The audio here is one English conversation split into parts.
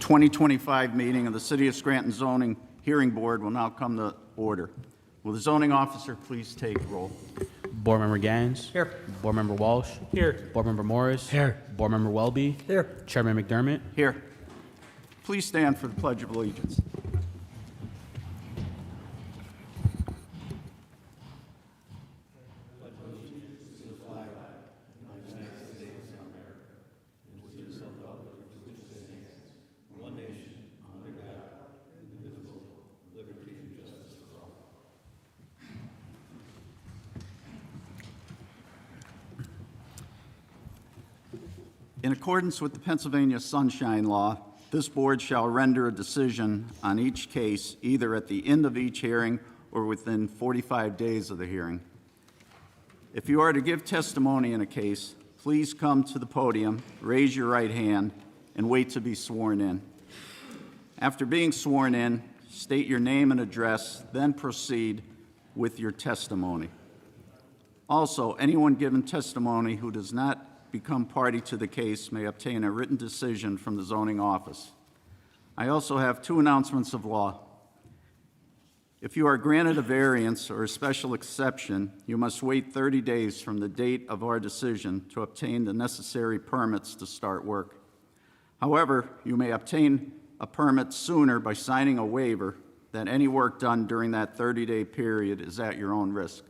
2025 meeting of the City of Scranton Zoning Hearing Board will now come to order. Will the zoning officer please take roll? Board Member Gattens. Here. Board Member Walsh. Here. Board Member Morris. Here. Board Member Welby. Here. Chairman McDermott. Here. Please stand for the Pledge of Allegiance. In accordance with the Pennsylvania Sunshine Law, this board shall render a decision on each case either at the end of each hearing or within 45 days of the hearing. If you are to give testimony in a case, please come to the podium, raise your right hand, and wait to be sworn in. After being sworn in, state your name and address, then proceed with your testimony. Also, anyone giving testimony who does not become party to the case may obtain a written decision from the zoning office. I also have two announcements of law. If you are granted a variance or a special exception, you must wait 30 days from the date of our decision to obtain the necessary permits to start work. However, you may obtain a permit sooner by signing a waiver that any work done during that 30-day period is at your own risk.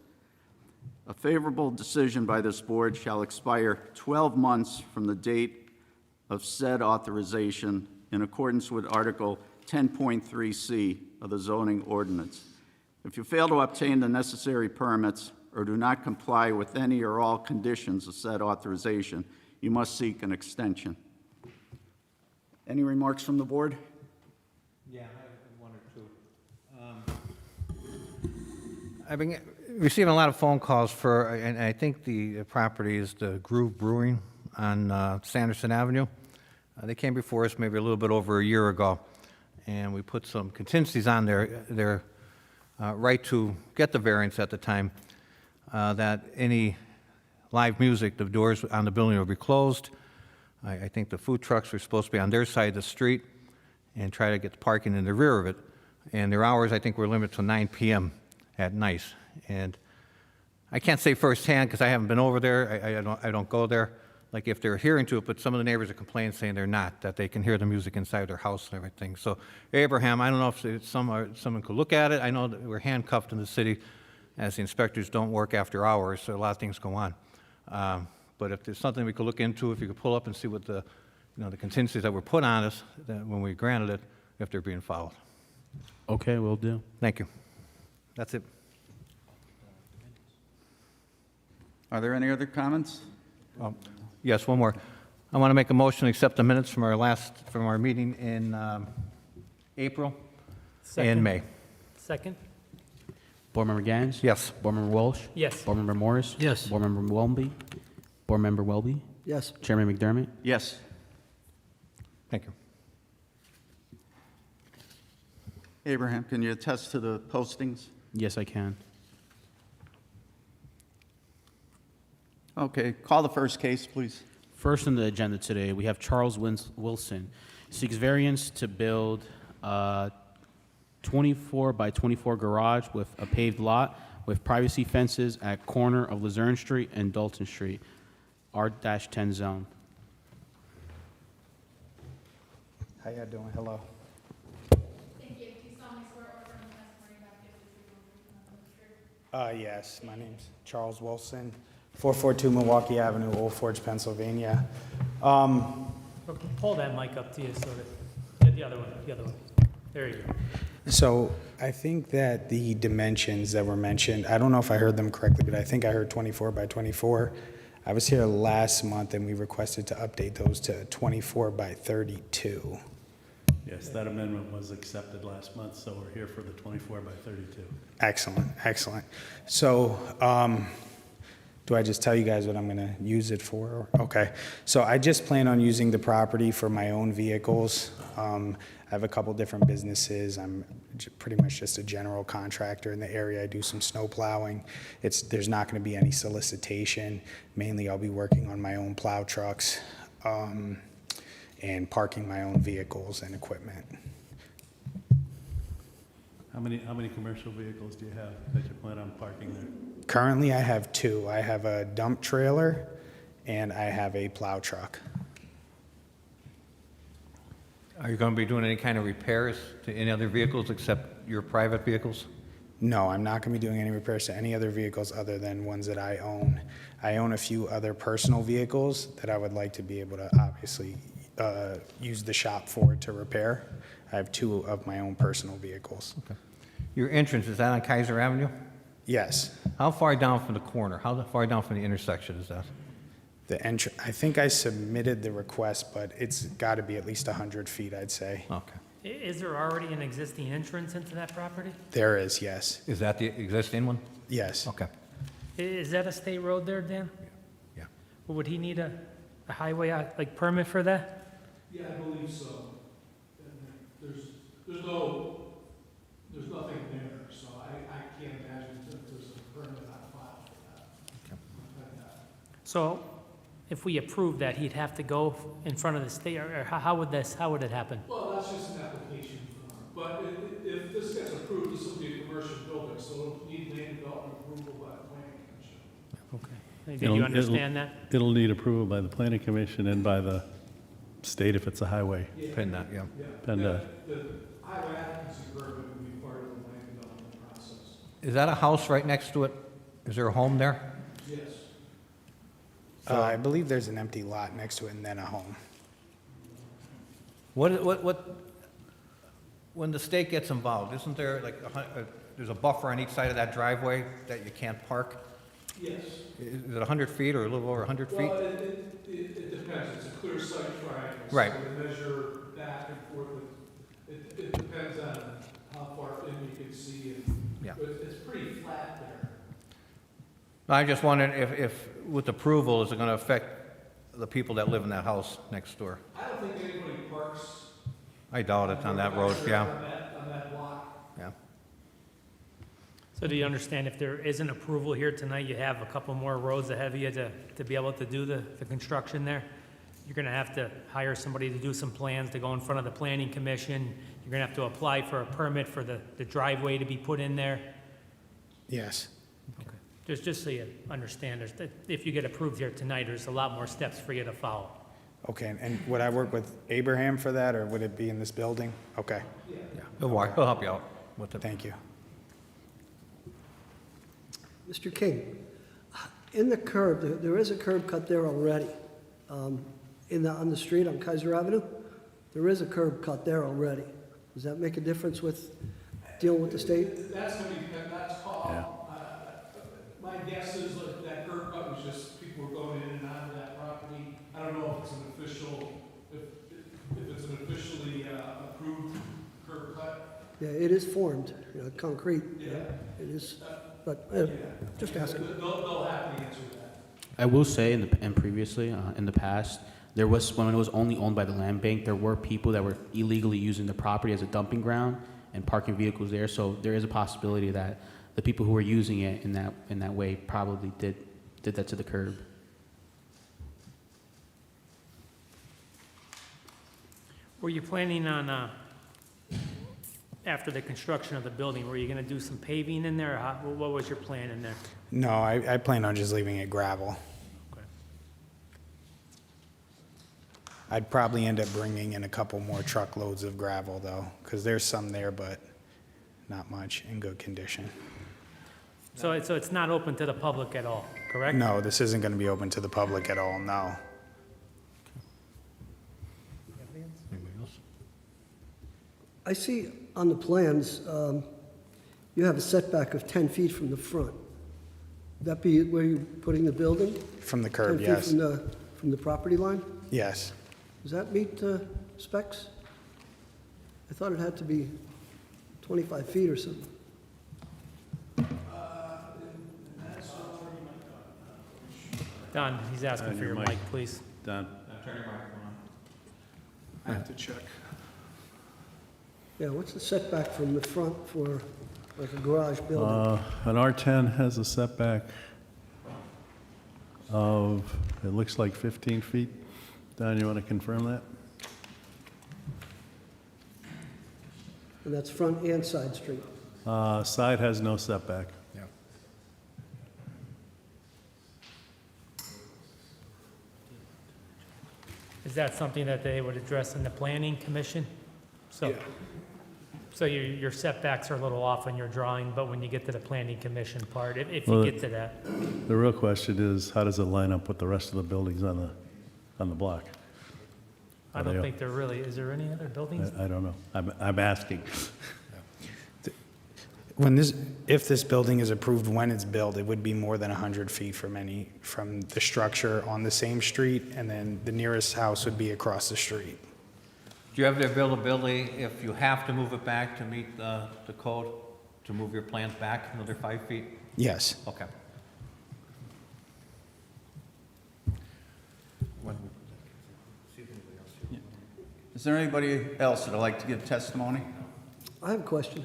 A favorable decision by this board shall expire 12 months from the date of said authorization in accordance with Article 10.3C of the zoning ordinance. If you fail to obtain the necessary permits or do not comply with any or all conditions of said authorization, you must seek an extension. Any remarks from the board? Yeah, I have one or two. I've been receiving a lot of phone calls for, and I think the property is the Groove Brewing on Sanderson Avenue. They came before us maybe a little bit over a year ago, and we put some contingencies on their right to get the variance at the time, that any live music, the doors on the building will be closed. I think the food trucks were supposed to be on their side of the street and try to get the parking in the rear of it. And their hours, I think, were limited to 9 p.m. at night. And I can't say firsthand because I haven't been over there. I don't go there, like if they're adhering to it, but some of the neighbors are complaining saying they're not, that they can hear the music inside their house and everything. So Abraham, I don't know if someone could look at it. I know that we're handcuffed in the city as the inspectors don't work after hours, so a lot of things go on. But if there's something we could look into, if you could pull up and see what the contingencies that were put on us when we granted it, if they're being followed. Okay, will do. Thank you. That's it. Are there any other comments? Yes, one more. I want to make a motion to accept the minutes from our meeting in April and May. Second? Board Member Gattens. Yes. Board Member Walsh. Yes. Board Member Morris. Yes. Board Member Welby. Board Member Welby. Yes. Chairman McDermott. Yes. Thank you. Abraham, can you attest to the postings? Yes, I can. Okay, call the first case, please. First on the agenda today, we have Charles Wilson. Seeks variance to build a 24 by 24 garage with a paved lot with privacy fences at corner of Luzerne Street and Dalton Street, R-10 zone. How you doing? Hello. Thank you. Do you solemnly swear or affirm the testimony about to give the truth? Yes, my name's Charles Wilson, 442 Milwaukee Avenue, Old Forge, Pennsylvania. Pull that mic up to you so that, yeah, the other one. There you go. So I think that the dimensions that were mentioned, I don't know if I heard them correctly, but I think I heard 24 by 24. I was here last month and we requested to update those to 24 by 32. Yes, that amendment was accepted last month, so we're here for the 24 by 32. Excellent, excellent. So do I just tell you guys what I'm going to use it for? Okay. So I just plan on using the property for my own vehicles. I have a couple different businesses. I'm pretty much just a general contractor in the area. I do some snow plowing. There's not going to be any solicitation. Mainly I'll be working on my own plow trucks. and parking my own vehicles and equipment. How many commercial vehicles do you have that you plan on parking there? Currently, I have two. I have a dump trailer and I have a plow truck. Are you going to be doing any kind of repairs to any other vehicles except your private vehicles? No, I'm not going to be doing any repairs to any other vehicles other than ones that I own. I own a few other personal vehicles that I would like to be able to obviously use the shop for to repair. I have two of my own personal vehicles. Okay. Your entrance, is that on Kaiser Avenue? Yes. How far down from the corner? How far down from the intersection is that? I think I submitted the request, but it's got to be at least 100 feet, I'd say. Okay. Is there already an existing entrance into that property? There is, yes. Is that the existing one? Yes. Okay. Is that a state road there, Dan? Yeah. Or would he need a highway, like, permit for that? Yeah, I believe so. And there's nothing there, so I can't imagine if there's a permit on file for that. Like that. So if we approve that, he'd have to go in front of the state, or how would it happen? Well, that's just an application form, but if this gets approved, this will be a commercial building, so it'll need land development approval by the planning commission. Okay. Do you understand that? It'll need approval by the planning commission and by the state if it's a highway. PennDOT, yeah. PennDOT. The highway occupancy permit would be part of the land development process. Is that a house right next to it? Is there a home there? Yes. I believe there's an empty lot next to it and then a home. When the state gets involved, isn't there like, there's a buffer on each side of that driveway that you can't park? Yes. Is it 100 feet or a little over 100 feet? Well, it depends. It's a clear site triangle. Right. So we measure back and forth. It depends on how far in you can see. Yeah. But it's pretty flat there. I'm just wondering if with approval, is it going to affect the people that live in that house next door? I don't think anybody parks. I doubt it on that road, yeah. On that block. Yeah. So do you understand if there isn't approval here tonight, you have a couple more roads ahead of you to be able to do the construction there? You're gonna have to hire somebody to do some plans to go in front of the planning commission. You're gonna have to apply for a permit for the driveway to be put in there. Yes. Just so you understand, if you get approved here tonight, there's a lot more steps for you to follow. Okay, and would I work with Abraham for that, or would it be in this building? Okay, Yeah. He'll help you out with it. thank you. Mr. King, in the curb, there is a curb cut there already. On the street on Kaiser Avenue, there is a curb cut there already. Does that make a difference with dealing with the state? That's gonna be, that's called, Yeah. My guess is that curb cut was just people were going in and out of that property. I don't know if it's an official, if it's an officially approved curb cut. Yeah, it is formed, concrete. Yeah. It is, but just asking. They'll have to answer that. I will say, and previously, in the past, there was, when it was only owned by the land bank, there were people that were illegally using the property as a dumping ground and parking vehicles there, so there is a possibility that the people who were using it in that way probably did that to the curb. Were you planning on, after the construction of the building, were you gonna do some paving in there, or what was your plan in there? No, I plan on just leaving it gravel. Okay. I'd probably end up bringing in a couple more truckloads of gravel, though, because there's some there, but not much in good condition. So it's not open to the public at all, correct? No, this isn't going to be open to the public at all, no. Anybody else? I see on the plans, you have a setback of 10 feet from the front. Would that be where you're putting the building? From the 10 curb, feet yes. from the property line? Yes. Does that meet specs? I thought it had to be 25 feet or something. Don, he's asking for your mic, please. Don? I have to check. Yeah, what's the setback from the front for like a garage building? An R10 has a setback of, it looks like 15 feet. Don, you want to confirm that? And that's front and side street. Side has no setback. Is that something that they would address in the planning commission? So, Yeah. so your setbacks are a little off on your drawing, but when you get to the planning commission part, if you Well, get to that, The real question is, how does it line up with the rest of the buildings on the block? I don't think there really, is there any other buildings? I don't know. I'm asking. If this building is approved when it's built, it would be more than 100 feet from the structure on the same street, and then the nearest house would be across the street. Do you have the availability, if you have to move it back to meet the code, to move your plans back another 5 feet? Yes. Okay. Is there anybody else that'd like to give testimony? I have a question.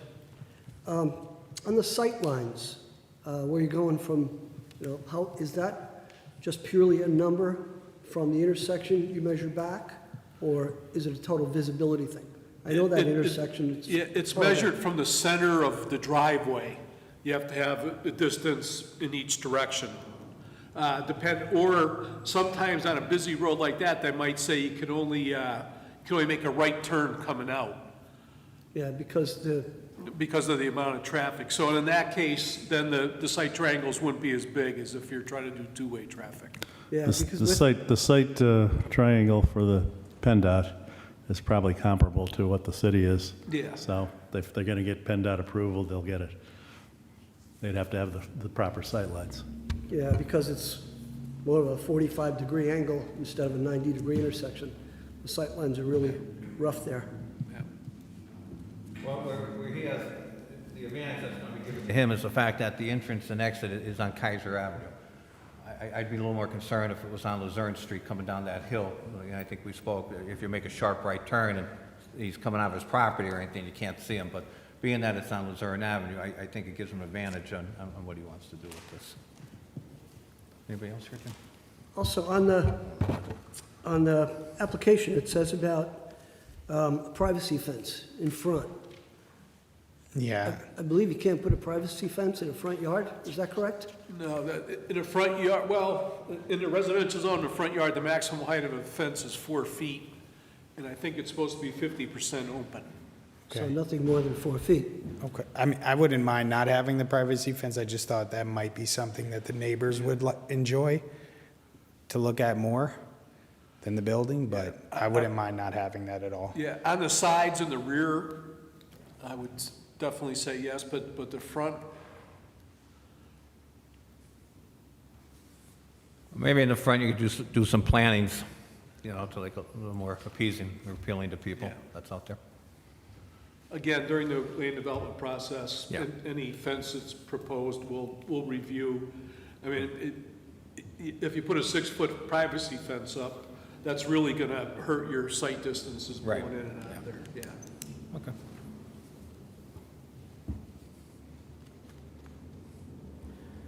On the sight lines, where you're going from, how, is that just purely a number from the intersection you measure back? Or is it a total visibility thing? I know that intersection. Yeah, it's measured from the center of the driveway. You have to have a distance in each direction. Or sometimes on a busy road like that, they might say you can only make a right turn coming out Yeah, because because of the amount of traffic. So in that case, then the site triangles wouldn't be as big as if you're trying to do two-way traffic. yeah, The because the site triangle for the PennDOT is probably comparable to what the city is. Yeah. So if they're going to get PennDOT approval, they'll get it. They'd have to have the proper sight lines. yeah, because it's more of a 45-degree angle instead of a 90-degree intersection. The sight lines are really rough there. Well, where he has, the advantage that's going to be given to him is the fact that the entrance and exit is on Kaiser Avenue. I'd be a little more concerned if it was on Luzerne Street coming down that hill. I think we spoke, if you make a sharp right turn and he's coming out of his property or anything, you can't see him. But being that it's on Luzerne Avenue, I think it gives him an advantage on what he wants to do with this. Anybody else here, Jim? Also, on the application, it says about a privacy fence in front. Yeah. I believe you can't put a privacy fence in a front yard, is that correct? No, in the front yard, well, in the residential zone, the front yard, the maximum height of a fence is 4 feet, and I think it's supposed to be 50% open. So Okay. nothing more than 4 feet. Okay. I mean, I wouldn't mind not having the privacy fence. I just thought that might be something that the neighbors would enjoy to look at more than the building, but I wouldn't mind not having that at all. Yeah, on the sides and the rear, I would definitely say yes, but the front, Maybe in the front, you could do some plantings, to like a little more appeasing or appealing to people Yeah. that's out there. again, during the land development process, Yeah. any fence that's proposed, we'll review. I mean, if you put a 6-foot privacy fence up, that's really gonna hurt your sight distances Right. going in and out of there, yeah. Okay.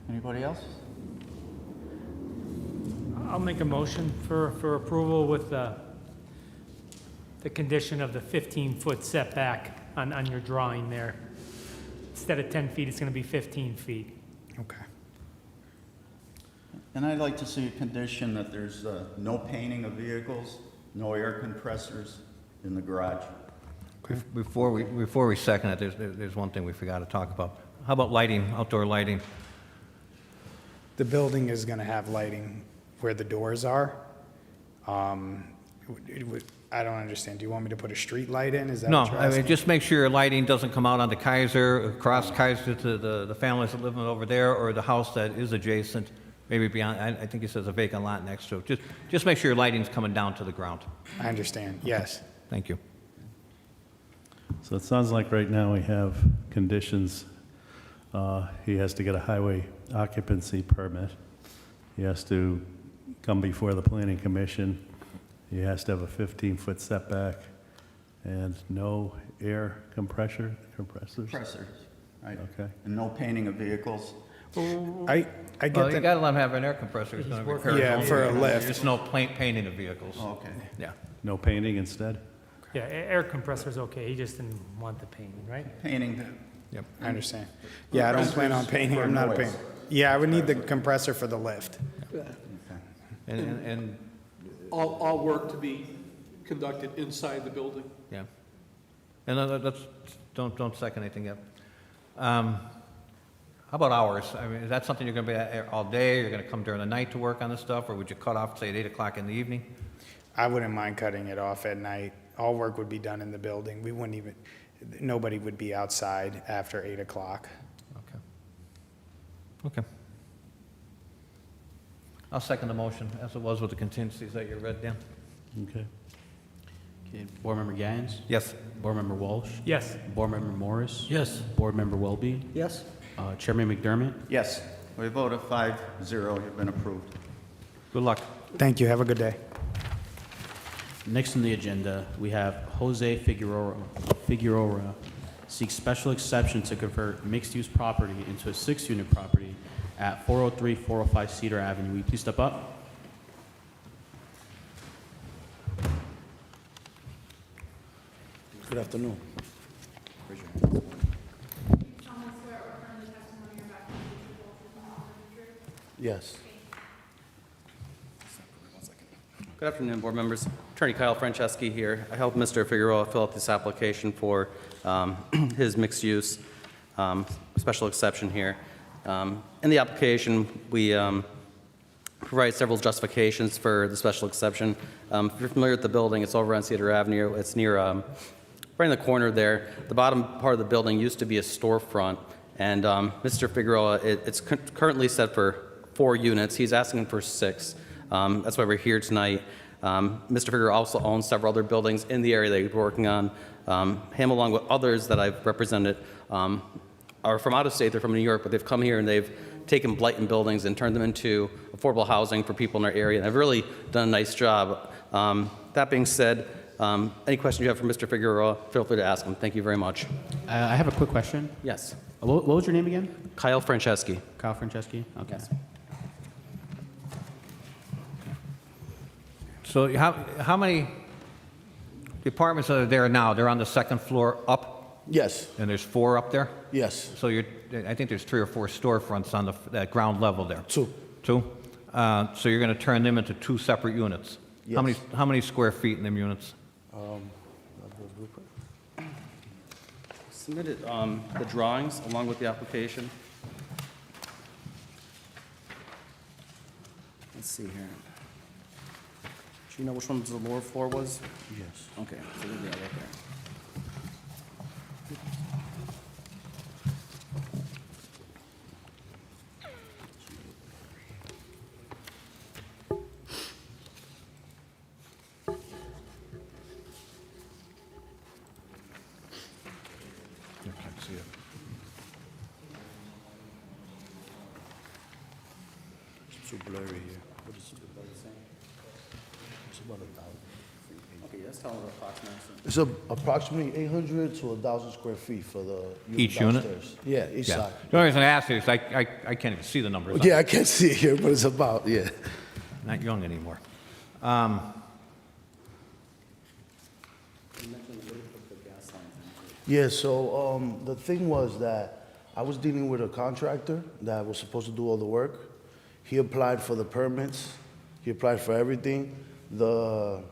Anybody else? I'll make a motion for approval with the condition of the 15-foot setback on your drawing there. Instead of 10 feet, it's going to be 15 feet. Okay. And I'd like to see a condition that there's no painting of vehicles, no air compressors in the garage. Before we second it, there's one thing we forgot to talk about. How about lighting, outdoor lighting? The building is going to have lighting where the doors are. I don't understand. Do you want me to put a street light in? Is that No, what you're I mean, asking? just make sure your lighting doesn't come out onto Kaiser, across Kaiser to the families that live over there, or the house that is adjacent, maybe beyond, I think it says a vacant lot next to it. Just make sure your lighting's coming down to the ground. I understand. Yes. Thank you. So it sounds like right now we have conditions. He has to get a highway occupancy permit. He has to come before the planning commission. He has to have a 15-foot setback and no air compressors? Compressors, right? Okay. And no painting of vehicles. I get Well, you that. gotta let them have an air compressor. It's gonna be working repaired. Yeah, for a lift. Just no painting of vehicles. Okay. Yeah. No painting instead? Yeah, air compressor's okay, he just didn't want the painting, right? Painting, Yep, I understand. Yeah, I don't plan on painting, I'm not a painter. Yeah, I would need the compressor for the lift. Yeah. And, All work to be conducted inside the building. yeah. And don't second anything yet. How about hours? I mean, is that something you're gonna be at all day? You're gonna come during the night to work on this stuff, or would you cut off, say, at 8 o'clock in the evening? I wouldn't mind cutting it off at night. All work would be done in the building. We wouldn't even, nobody would be outside after 8 o'clock. Okay. Okay. I'll second the motion, as it was with the contingencies that you read, Dan. Okay. Okay, Board Member Gattens? Yes. Board Member Walsh? Yes. Board Member Morris? Yes. Board Member Welby? Yes? Chairman McDermott? yes. We vote 5-0, you've been approved. Good luck. Thank you, have a good day. Next on the agenda, we have Jose Figueroa seeks special exception to convert mixed-use property into a 6-unit property at 403, 405 Cedar Avenue. Will you please step up? Good afternoon. solemnly swear or affirm the testimony you're about to give is the truth, the whole truth, and nothing but the truth? Yes. Good afternoon, board members. Attorney Kyle Franceschi here. I helped Mr. Figueroa fill out this application for his mixed-use special exception here. In the application, we provide several justifications for the special exception. If you're familiar with the building, it's over on Cedar Avenue. It's near, right in the corner there. The bottom part of the building used to be a storefront, and Mr. Figueroa, it's currently set for 4 units. He's asking for 6. That's why we're here tonight. Mr. Figueroa also owns several other buildings in the area that he's working on. Him, along with others that I've represented, are from out of state. They're from New York, but they've come here and they've taken blighted buildings and turned them into affordable housing for people in our area. And they've really done a nice job. That being said, any questions you have for Mr. Figueroa, feel free to ask him. Thank you very much. I have a quick question. Yes. What was your name again? Kyle Franceschi. Kyle Franceschi? Okay. So how many apartments are there now? They're on the second floor up, Yes. and there's 4 up there? Yes. So I think there's 3 or 4 storefronts on that ground level there. 2. 2? So you're going to turn them into 2 separate units? Yes. How many square feet in them units? Submitted the drawings along with the application. Let's see here. Do you know which one the lower floor was? Yes. Okay, so yeah, right there. I can't see it. It's too blurry here. What is it? It's about 1,000. Okay, that's telling the approximate. It's approximately 800 to 1,000 square feet for the Each unit? downstairs. Yeah, each Yeah. side. The only reason I ask is I can't even see the numbers. Yeah, I can't see it here, but it's about, yeah. I'm not young anymore. Yeah, so the thing was that I was dealing with a contractor that was supposed to do all the work. He applied for the permits. He applied for everything. The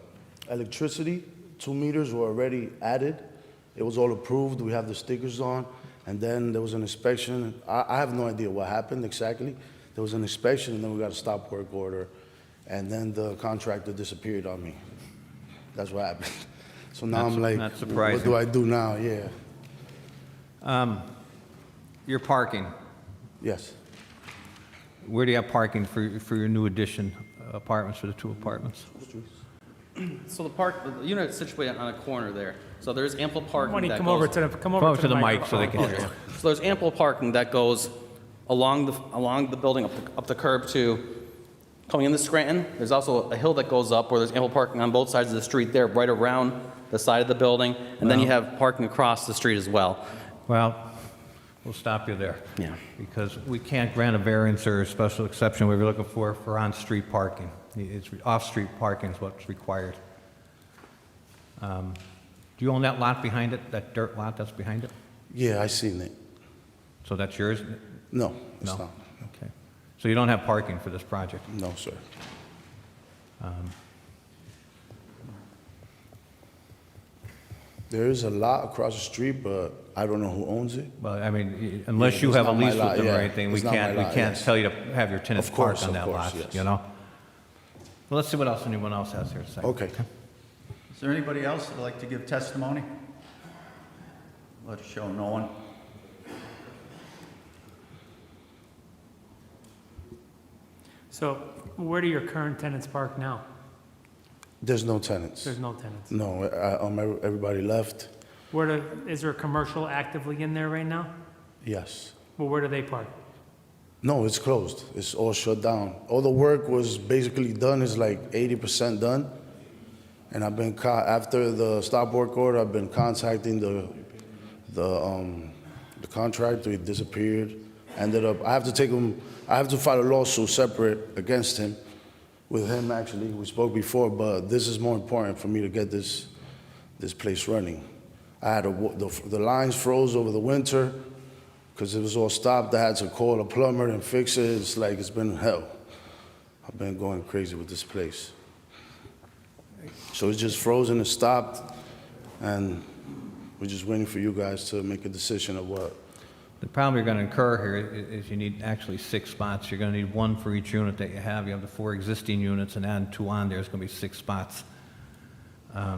electricity, 2 meters were already added. It was all approved. We have the stickers on. And then there was an inspection. I have no idea what happened exactly. There was an inspection, and then we got a stop work order. And then the contractor disappeared on me. That's what happened. So now I'm like, Not what surprising. do I do now? Yeah. Your parking, Yes. where do you have parking for your new addition apartments, for the 2 apartments? So the unit is situated on a corner there. So there's ample parking Money, that come goes. over to the mic microphone. so they can hear you. So there's ample parking that goes along the building up the curb to coming into Scranton. There's also a hill that goes up where there's ample parking on both sides of the street there, right around the side of the building. And then you have parking across the street as well. Well, we'll stop you there. Yeah. Because we can't grant a variance or a special exception we were looking for on-street parking. It's off-street parking is what's required. Do you own that lot behind it, that dirt lot that's behind it? Yeah, I seen it. So that's yours? No, it's No? not. Okay. So you don't have parking for this project? No, sir. There is a lot across the street, but I don't know who owns it. Well, I mean, unless Yeah, you it's have a not my lease with lot, them or yeah. anything, we It's not my can't, lot, yes. tell you to have your tenants Of park course, on of that course, lot, yes. you know? Well, let's see what else anyone else has here to say. Okay. Is there anybody else that'd like to give testimony? Let's show no one. So where do your current tenants park now? There's no tenants. There's no tenants. No, everybody left. Is there a commercial actively in there right now? Yes. Well, where do they park? No, it's closed. It's all shut down. All the work was basically done. It's like 80% done. And I've been, after the stop work order, I've been contacting the contractor. He disappeared. Ended up, I have to take him, I have to file a lawsuit separate against him, with him actually. We spoke before, but this is more important for me to get this place running. I had the lines froze over the winter because it was all stopped. I had to call a plumber and fix it. It's like it's been hell. I've been going crazy with this place. So it's just frozen and stopped, and we're just waiting for you guys to make a decision of what. The problem you're going to incur here is you need actually 6 spots. You're going to need 1 for each unit that you have. You have the 4 existing units, and add 2 on there. It's going to be 6 spots. I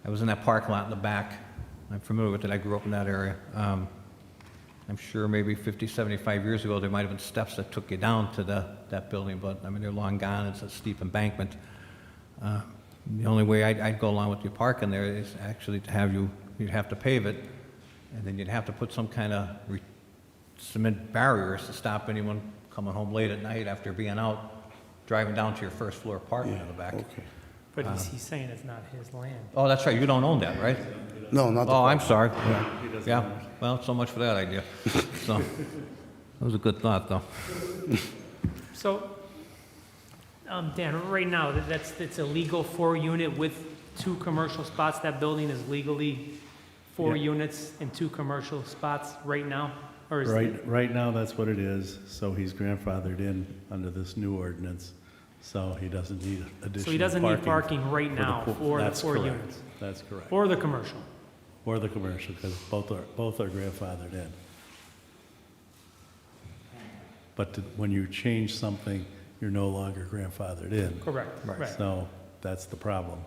was in that parking lot in the back. I'm familiar with it. I grew up in that area. I'm sure maybe 50, 75 years ago, there might have been steps that took you down to that building, but I mean, they're long gone. It's a steep embankment. The only way I'd go along with you parking there is actually to have you'd have to pave it, and then you'd have to put some kind of cement barriers to stop anyone coming home late at night after being out, driving down to your first floor apartment in the back. Okay. But he's saying it's not his land. Oh, that's right, you don't own that, right? No, not the Oh, I'm property. sorry. Yeah, well, so much for that idea. So, that was a good thought, though. So, Dan, right now, it's a legal 4-unit with 2 commercial spots. That building is legally 4 Yeah. units and 2 commercial spots right now? Or is Right now, that's what it is, so he's grandfathered in under this new ordinance, so he doesn't need additional parking. So he doesn't need parking right now for the That's 4 correct. units? That's correct. Or the commercial? Or the commercial, because both are grandfathered in. But when you change something, you're no longer grandfathered in. Correct, right. So that's the problem.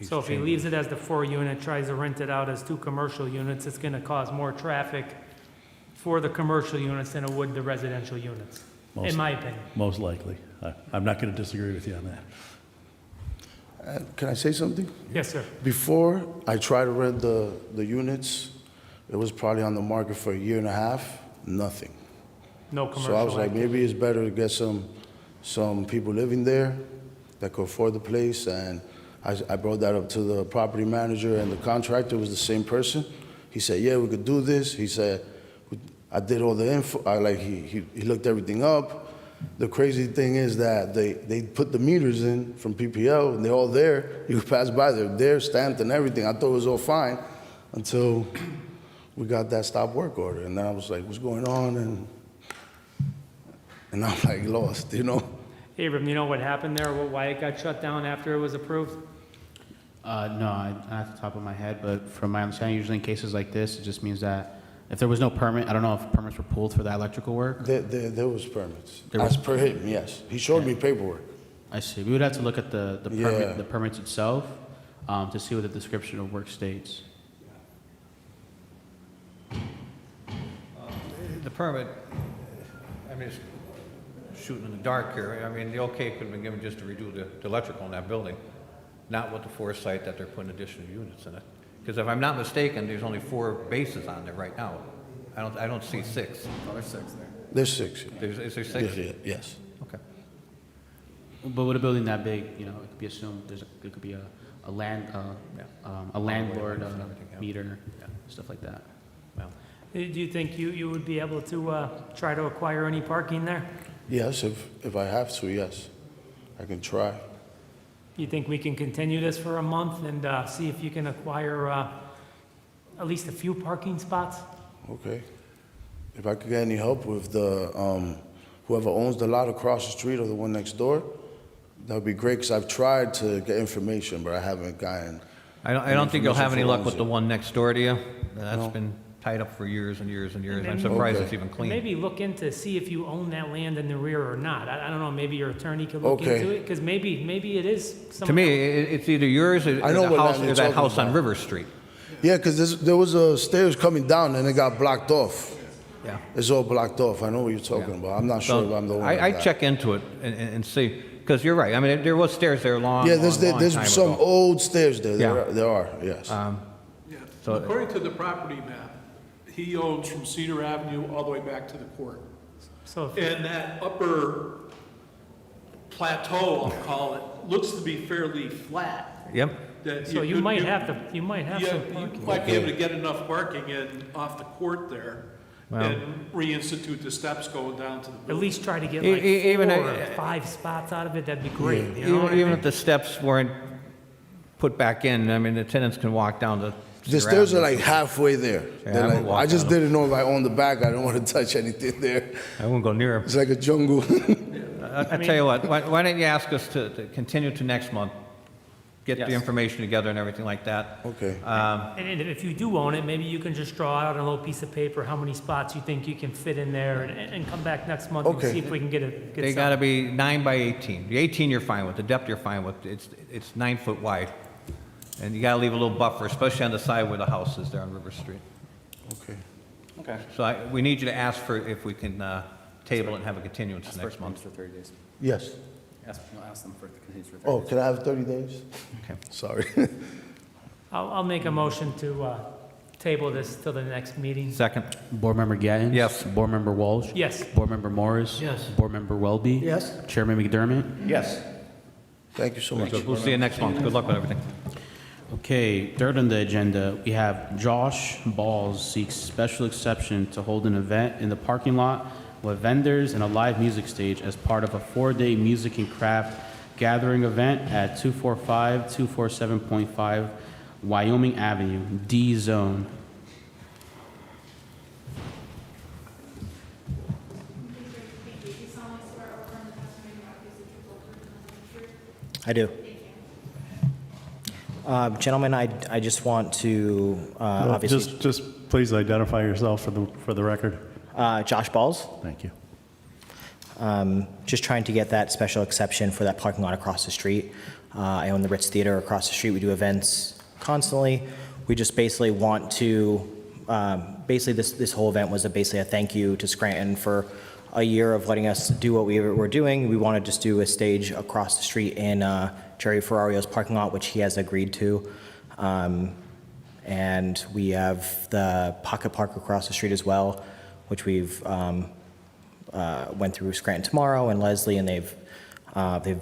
So if he leaves it as the 4-unit, tries to rent it out as 2 commercial units, it's going to cause more traffic for the commercial units than it would the residential units, in my opinion. Most likely. I'm not going to disagree with you on that. Can I say something? Yes, sir. Before I tried to rent the units, it was probably on the market for 1.5 years, nothing. No commercial So I was like, activity. maybe it's better to get some people living there that could afford the place, and I brought that up to the property manager, and the contractor was the same person. He said, yeah, we could do this. He said, I did all the info, he looked everything up. The crazy thing is that they put the meters in from PPL, and they're all there. You pass by, they're there, stamped and everything. I thought it was all fine until we got that stop work order. And then I was like, what's going on? And I'm like lost, you know? Abram, you know what happened there, why it got shut down after it was approved? No, not at the top of my head, but from my understanding, usually in cases like this, it just means that if there was no permit, I don't know if permits were pulled for that electrical work. There was permits. There As was- per him, yes. He showed me paperwork. I see. We would have to look at the Yeah. permit, the permits itself, to see what the description of work states. The permit, I mean, it's shooting in the dark here. I mean, the okay could have been given just to redo the electrical in that building, not with the foresight that they're putting additional units in it. Because if I'm not mistaken, there's only 4 bases on there right now. I don't see 6. Oh, there's 6 there. There's 6. Is there 6? Yes. Okay. But with a building that big, you know, it could be assumed it could be a landlord meter, stuff like that. Well, Do you think you would be able to try to acquire any parking there? Yes, if I have to, yes. I can try. You think we can continue this for a month and see if you can acquire at least a few parking spots? Okay. If I could get any help with the, whoever owns the lot across the street or the one next door, that would be great, because I've tried to get information, but I haven't gotten. I don't think you'll have any luck with the information one next door to you. That's No. been tied up for years and years and years. I'm then- surprised Okay. it's even And clean. maybe look into, see if you own that land in the rear or not. I don't know, maybe your attorney could look Okay. into it, because maybe it is To someone me, else. it's either yours or I know the what house, land or you're that talking house on about. River Street. Yeah, because there was a stairs coming down and it got blocked off. Yeah. It's all blocked off. I know what you're talking about. I'm not sure if I'm the one. I check into it and see, because you're right. I mean, there was stairs there long, Yeah, long, long time there's some ago. old stairs there. Yeah. There are, yes. Yeah. So- According to the property map, he owns from Cedar Avenue all the way back to the court. So, And that upper plateau, I'll call it, looks to be fairly flat. Yep. That so you could- might have Yeah, some you parking. might be able to get enough parking in off the court there Well- and reinstitute the steps going down to the At building. least try to get E- like even 4 a- or 5 spots out of it, that'd be great. You know what I Even mean? if the steps weren't put back in, I mean, the tenants can walk down the. The Cedar stairs are Avenue. like halfway there. Yeah, They're I would like- walk I just down them. didn't know if I owned the back. I don't want to touch anything there. I won't go near them. It's like a jungle. I tell you what, why don't you ask us to continue to next month? Get the Yes. information together and everything like that. Okay. And if you do own it, maybe you can just draw out on a little piece of paper how many spots you think you can fit in there, and come back next month and Okay. see if we can They get gotta some. be 9 by 18. The 18 you're fine with, the depth you're fine with. It's 9 foot wide. And you gotta leave a little buffer, especially on the side where the house is there on River Street. Okay. Okay. So we need you to ask for if we can table it and have a continuance Ask next for month. for 30 days. Yes. Ask them for the continuance for 30 Oh, days. can I have 30 days? Okay. Sorry. I'll make a motion to table this till the next meeting. Second. Board Member Gattens? Yes. Board Member Walsh? Yes. Board Member Morris? Yes. Board Member Welby? Yes. Chairman McDermott? Yes. Thank you so much. We'll see you next month. Good luck with everything. Okay, third on the agenda, we have Josh Balls seeks special exception to hold an event in the parking lot with vendors and a live music stage as part of a 4-day music and craft gathering event at 245, 247.5 Wyoming Avenue, D Zone. Do you solemnly swear or affirm the testimony you have gives the truth, the whole truth, and nothing but the truth? I do. Gentlemen, I just want to, obviously, Just please identify yourself for the record. Josh Balls, Thank you. just trying to get that special exception for that parking lot across the street. I own the Ritz Theater across the street. We do events constantly. We just basically want to, basically this whole event was basically a thank you to Scranton for a year of letting us do what we were doing. We want to just do a stage across the street in Jerry Ferrario's parking lot, which he has agreed to. And we have the Pocket Park across the street as well, which we've went through Scranton Tomorrow and Leslie, and they've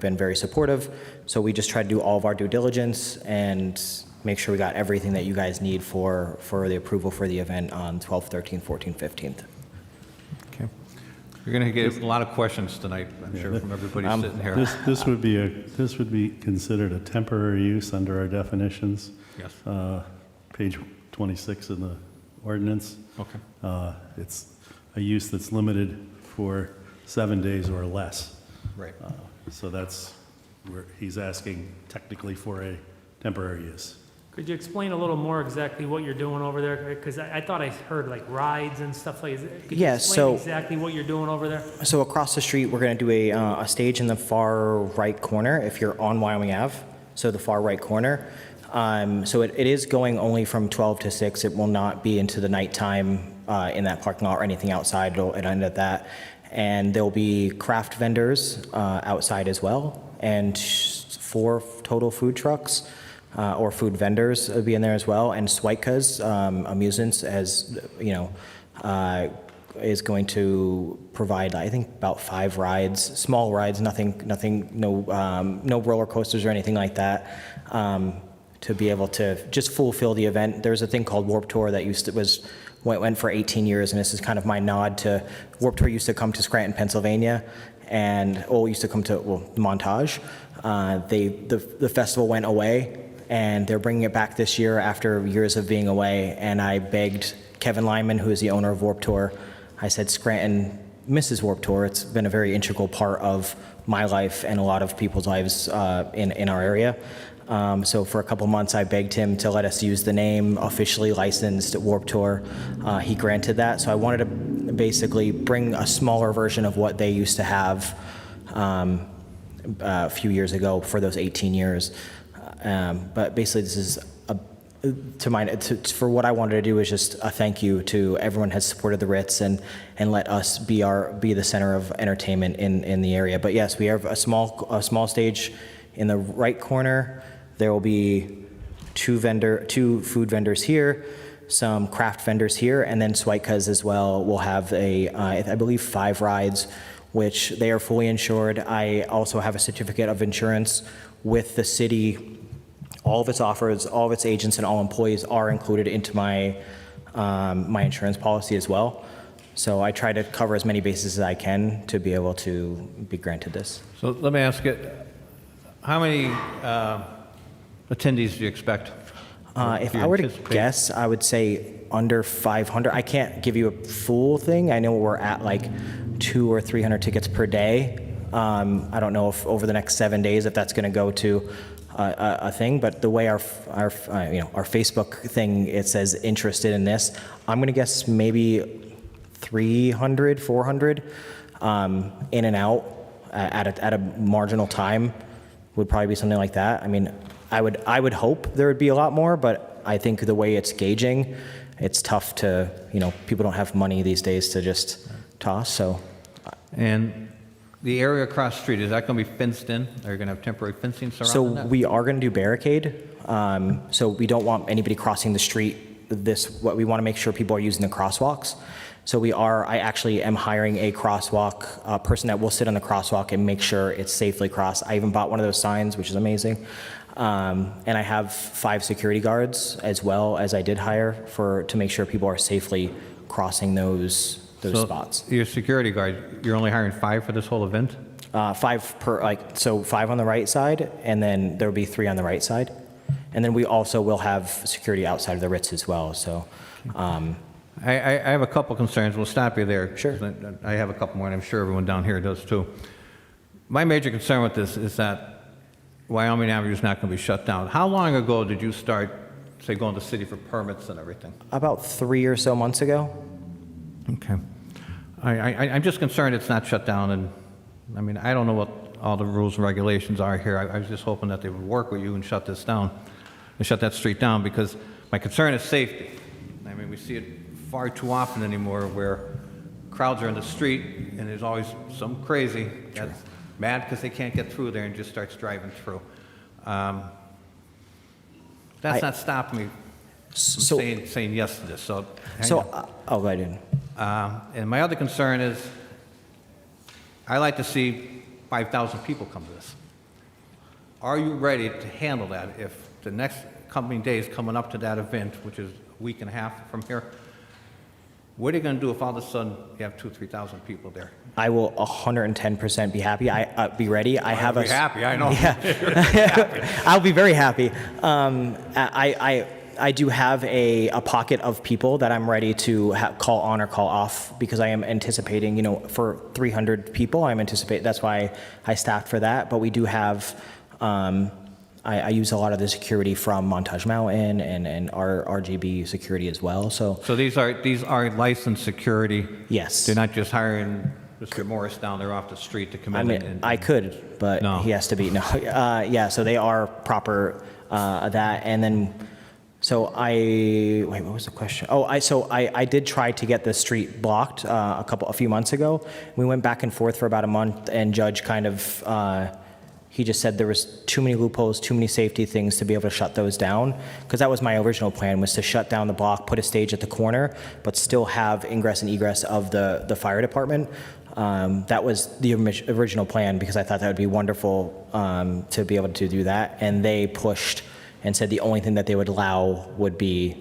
been very supportive. So we just try to do all of our due diligence and make sure we got everything that you guys need for the approval for the event on 12th, 13th, 14th, 15th. Okay. You're going to get a lot of questions tonight, I'm sure, from everybody sitting here. This would be considered a temporary use under our definitions. Yes. Page 26 in the ordinance. Okay. It's a use that's limited for 7 days or less. Right. So that's where he's asking technically for a temporary use. Could you explain a little more exactly what you're doing over there? Because I thought I heard like rides and stuff like that. Could you Yeah, explain so- exactly what you're doing over there? So across the street, we're going to do a stage in the far right corner if you're on Wyoming Ave, so the far right corner. So it is going only from 12 to 6. It will not be into the nighttime in that parking lot or anything outside. It'll end at that. And there'll be craft vendors outside as well, and 4 total food trucks or food vendors will be in there as well, and Switeka's Amusements, as you know, is going to provide, I think, about 5 rides, small rides, nothing, no roller coasters or anything like that, to be able to just fulfill the event. There's a thing called Warped Tour that went for 18 years, and this is kind of my nod to Warped Tour. Used to come to Scranton, Pennsylvania, and used to come to Montage, The festival went away, and they're bringing it back this year after years of being away. And I begged Kevin Lyman, who is the owner of Warped Tour, I said, Scranton misses Warped Tour. It's been a very integral part of my life and a lot of people's lives in our area. So for a couple months, I begged him to let us use the name, officially licensed Warped Tour. He granted that. So I wanted to basically bring a smaller version of what they used to have a few years ago for those 18 years. But basically, this is for what I wanted to do is just a thank you to everyone who has supported the Ritz and let us be the center of entertainment in the area. But yes, we have a small stage in the right corner. There will be two food vendors here, some craft vendors here, and then Swikas as well will have I believe 5 rides, which they are fully insured. I also have a certificate of insurance with the city. All of its offers, all of its agents, and all employees are included into my my insurance policy as well. So I try to cover as many bases as I can to be able to be granted this. So let me ask you, how many attendees do you expect? If Do you I were to anticipate? guess, I would say under 500. I can't give you a full thing. I know we're at like 200 or 300 tickets per day. I don't know if over the next 7 days if that's going to go to a thing, but the way our Facebook thing, it says interested in this, I'm going to guess maybe 300, 400 in and out at a marginal time would probably be something like that. I mean, I would hope there would be a lot more, but I think the way it's gauging, it's tough to, people don't have money these days to just toss, so. And the area across the street, is that going to be fenced in? Are you going to have temporary fencing So surrounding that? we are going to do barricade. So we don't want anybody crossing the street. We want to make sure people are using the crosswalks. So I actually am hiring a crosswalk person that will sit on the crosswalk and make sure it's safely crossed. I even bought one of those signs, which is amazing. And I have 5 security guards as well as I did hire to make sure people are safely crossing those spots. Your security guard, you're only hiring 5 for this whole event? 5 per, so 5 on the right side, and then there'll be 3 on the right side. And then we also will have security outside of the Ritz as well, so. I have a couple concerns. We'll stop you there. Sure. 'Cause I have a couple more, and I'm sure everyone down here does too. My major concern with this is that Wyoming Avenue is not going to be shut down. How long ago did you start, say, going to the city for permits and everything? About 3 or so months ago. Okay. I'm just concerned it's not shut down, and I mean, I don't know what all the rules and regulations are here. I was just hoping that they would work with you and shut this down, and shut that street down, because my concern is safety. I mean, we see it far too often anymore where crowds are in the street and there's always some crazy that's mad because they can't get through there and just starts driving through. That's not stopping me from saying yes to this, so. hang on. Oh, I didn't. And my other concern is, I like to see 5,000 people come to this. Are you ready to handle that if the next coming days coming up to that event, which is a week and a half from here, what are you going to do if all of a sudden you have 2,000 or 3,000 people there? I will 110% be happy. Be ready. I have Be happy, I know. Yeah. I'll be very happy. I do have a pocket of people that I'm ready to call on or call off, because I am anticipating, for 300 people, that's why I staffed for that. But we do have, I use a lot of the security from Montage Mountain and our RGB security as well. So these are licensed security? Yes. They're not just hiring Mr. Morris down there off the street to come in? I mean, I could, but No. he has to be, no. Yeah, so they are proper, that, and then, wait, what was the question? Oh, I did try to get the street blocked a few months ago. We went back and forth for about a month, and Judge kind of, he just said there was too many loopholes, too many safety things to be able to shut those down, because that was my original plan, was to shut down the block, put a stage at the corner, but still have ingress and egress of the fire department. That was the original plan, because I thought that would be wonderful to be able to do that, and they pushed and said the only thing that they would allow would be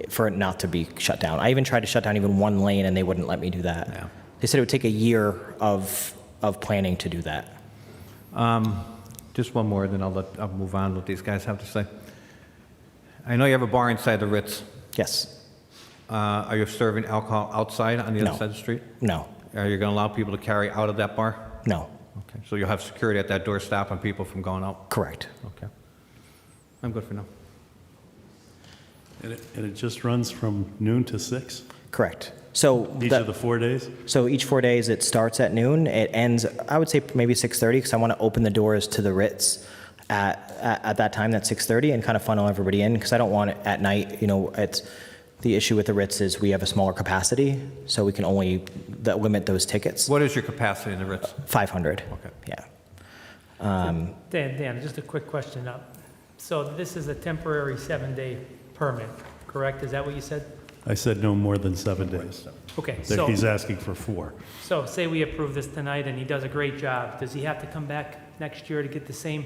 for it not to be shut down. I even tried to shut down even one lane, and they wouldn't let me do that. Yeah. They said it would take a year of planning to do that. Just one more, then I'll move on, what these guys have to say. I know you have a bar inside the Ritz. Yes. Are you serving alcohol outside on the No. other side of the street? No. Are you going to allow people to carry out of that bar? No. Okay, so you'll have security at that door stopping people from going out? Correct. Okay. I'm good for now. And it just runs from noon to 6? Correct. So Each of the 4 days? So each 4 days, it starts at noon. It ends, I would say maybe 6:30, because I want to open the doors to the Ritz at that time, that's 6:30, and kind of funnel everybody in, because I don't want it at night. You know, it's the issue with the Ritz is we have a smaller capacity, so we can only limit those tickets. What is your capacity in the Ritz? 500. Okay. Yeah. Dan, just a quick question up. So this is a temporary 7-day permit, correct? Is that what you said? I said no more than 7 days. Okay, That he's asking for 4. so say we approve this tonight and he does a great job, does he have to come back next year to get the same?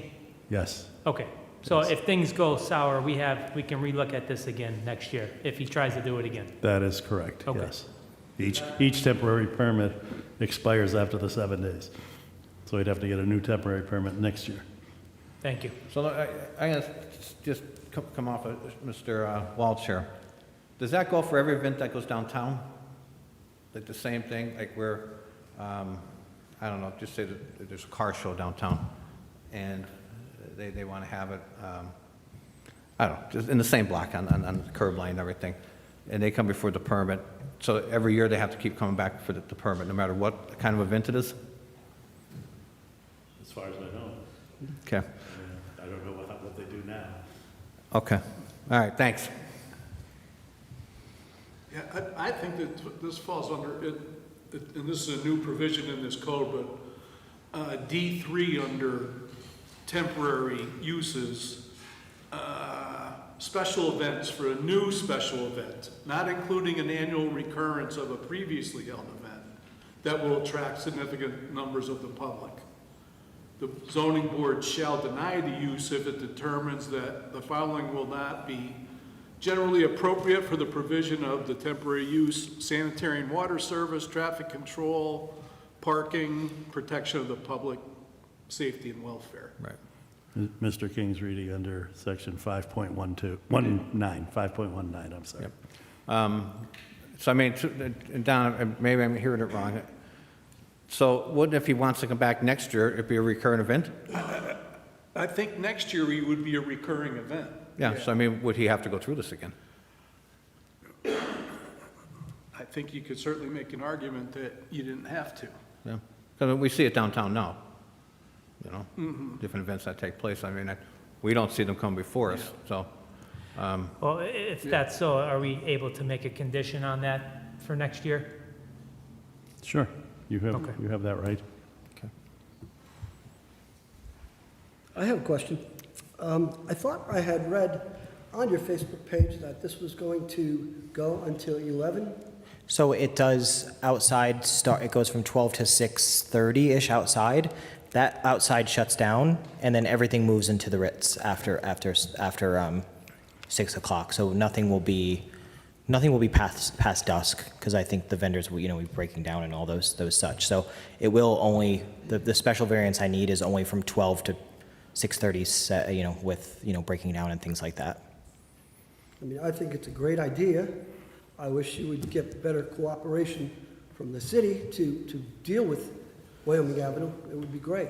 Yes. Okay, so if things go sour, we can relook at this again next year, if he tries to do it again. That is correct, Okay. yes. Each temporary permit expires after the 7 days. So he'd have to get a new temporary permit next year. Thank you. So I'm going to just come off of Mr. Walsh here. Does that go for every event that goes downtown? Like the same thing, like where, I don't know, just say that there's a car show downtown, and they want to have it, I don't know, just in the same block on the curb line and everything, and they come before the permit, so every year they have to keep coming back for the permit, no matter what kind of event it is? As far as I know. Okay, I don't know what they do now. okay, all right, thanks. Yeah, I think that this falls under, and this is a new provision in this code, but D3 under temporary uses, special events for a new special event, not including an annual recurrence of a previously held event that will attract significant numbers of the public. The zoning board shall deny the use if it determines that the following will not be generally appropriate for the provision of the temporary use: sanitary and water service, traffic control, parking, protection of the public safety and welfare. Right. Mr. King's reading under section 5.19, I'm sorry. Yep. So I mean, Don, maybe I'm hearing it wrong. So wouldn't, if he wants to come back next year, it be a recurrent event? I think next year it would be a recurring event. Yeah, so I mean, would he have to go through this again? I think you could certainly make an argument that you didn't have to. Yeah, because we see it downtown now, you know, different events that take place. I mean, we don't see them come before us, so. Well, if that's so, are we able to make a condition on that for next year? Sure, you Okay. have that right. I have a question. I thought I had read on your Facebook page that this was going to go until 11. So it does outside start, it goes from 12 to 6:30-ish outside. That outside shuts down, and then everything moves into the Ritz after 6 o'clock. So nothing will be past dusk, because I think the vendors will, be breaking down and all those such. So it will only, the special variance I need is only from 12 to 6:30, with, breaking down and things like that. I mean, I think it's a great idea. I wish you would get better cooperation from the city to deal with Wyoming Avenue. It would be great.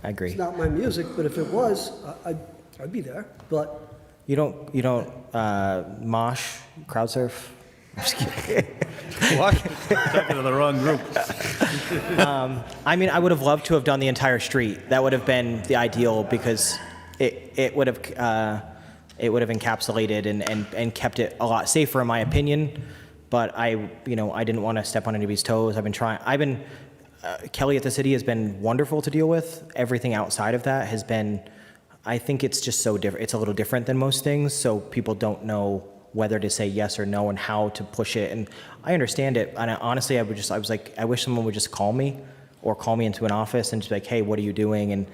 I agree. It's not my music, but if it was, I'd be there. But You don't mosh, crowd surf? I'm just kidding. Talking to the wrong group. I mean, I would have loved to have done the entire street. That would have been the ideal, because it would have encapsulated and kept it a lot safer, in my opinion. But I didn't want to step on anybody's toes. Kelly at the city has been wonderful to deal with. Everything outside of that has been, I think it's just so different. It's a little different than most things, so people don't know whether to say yes or no and how to push it. And I understand it. And honestly, I was like, I wish someone would just call me into an office and just be like, hey, what are you doing? And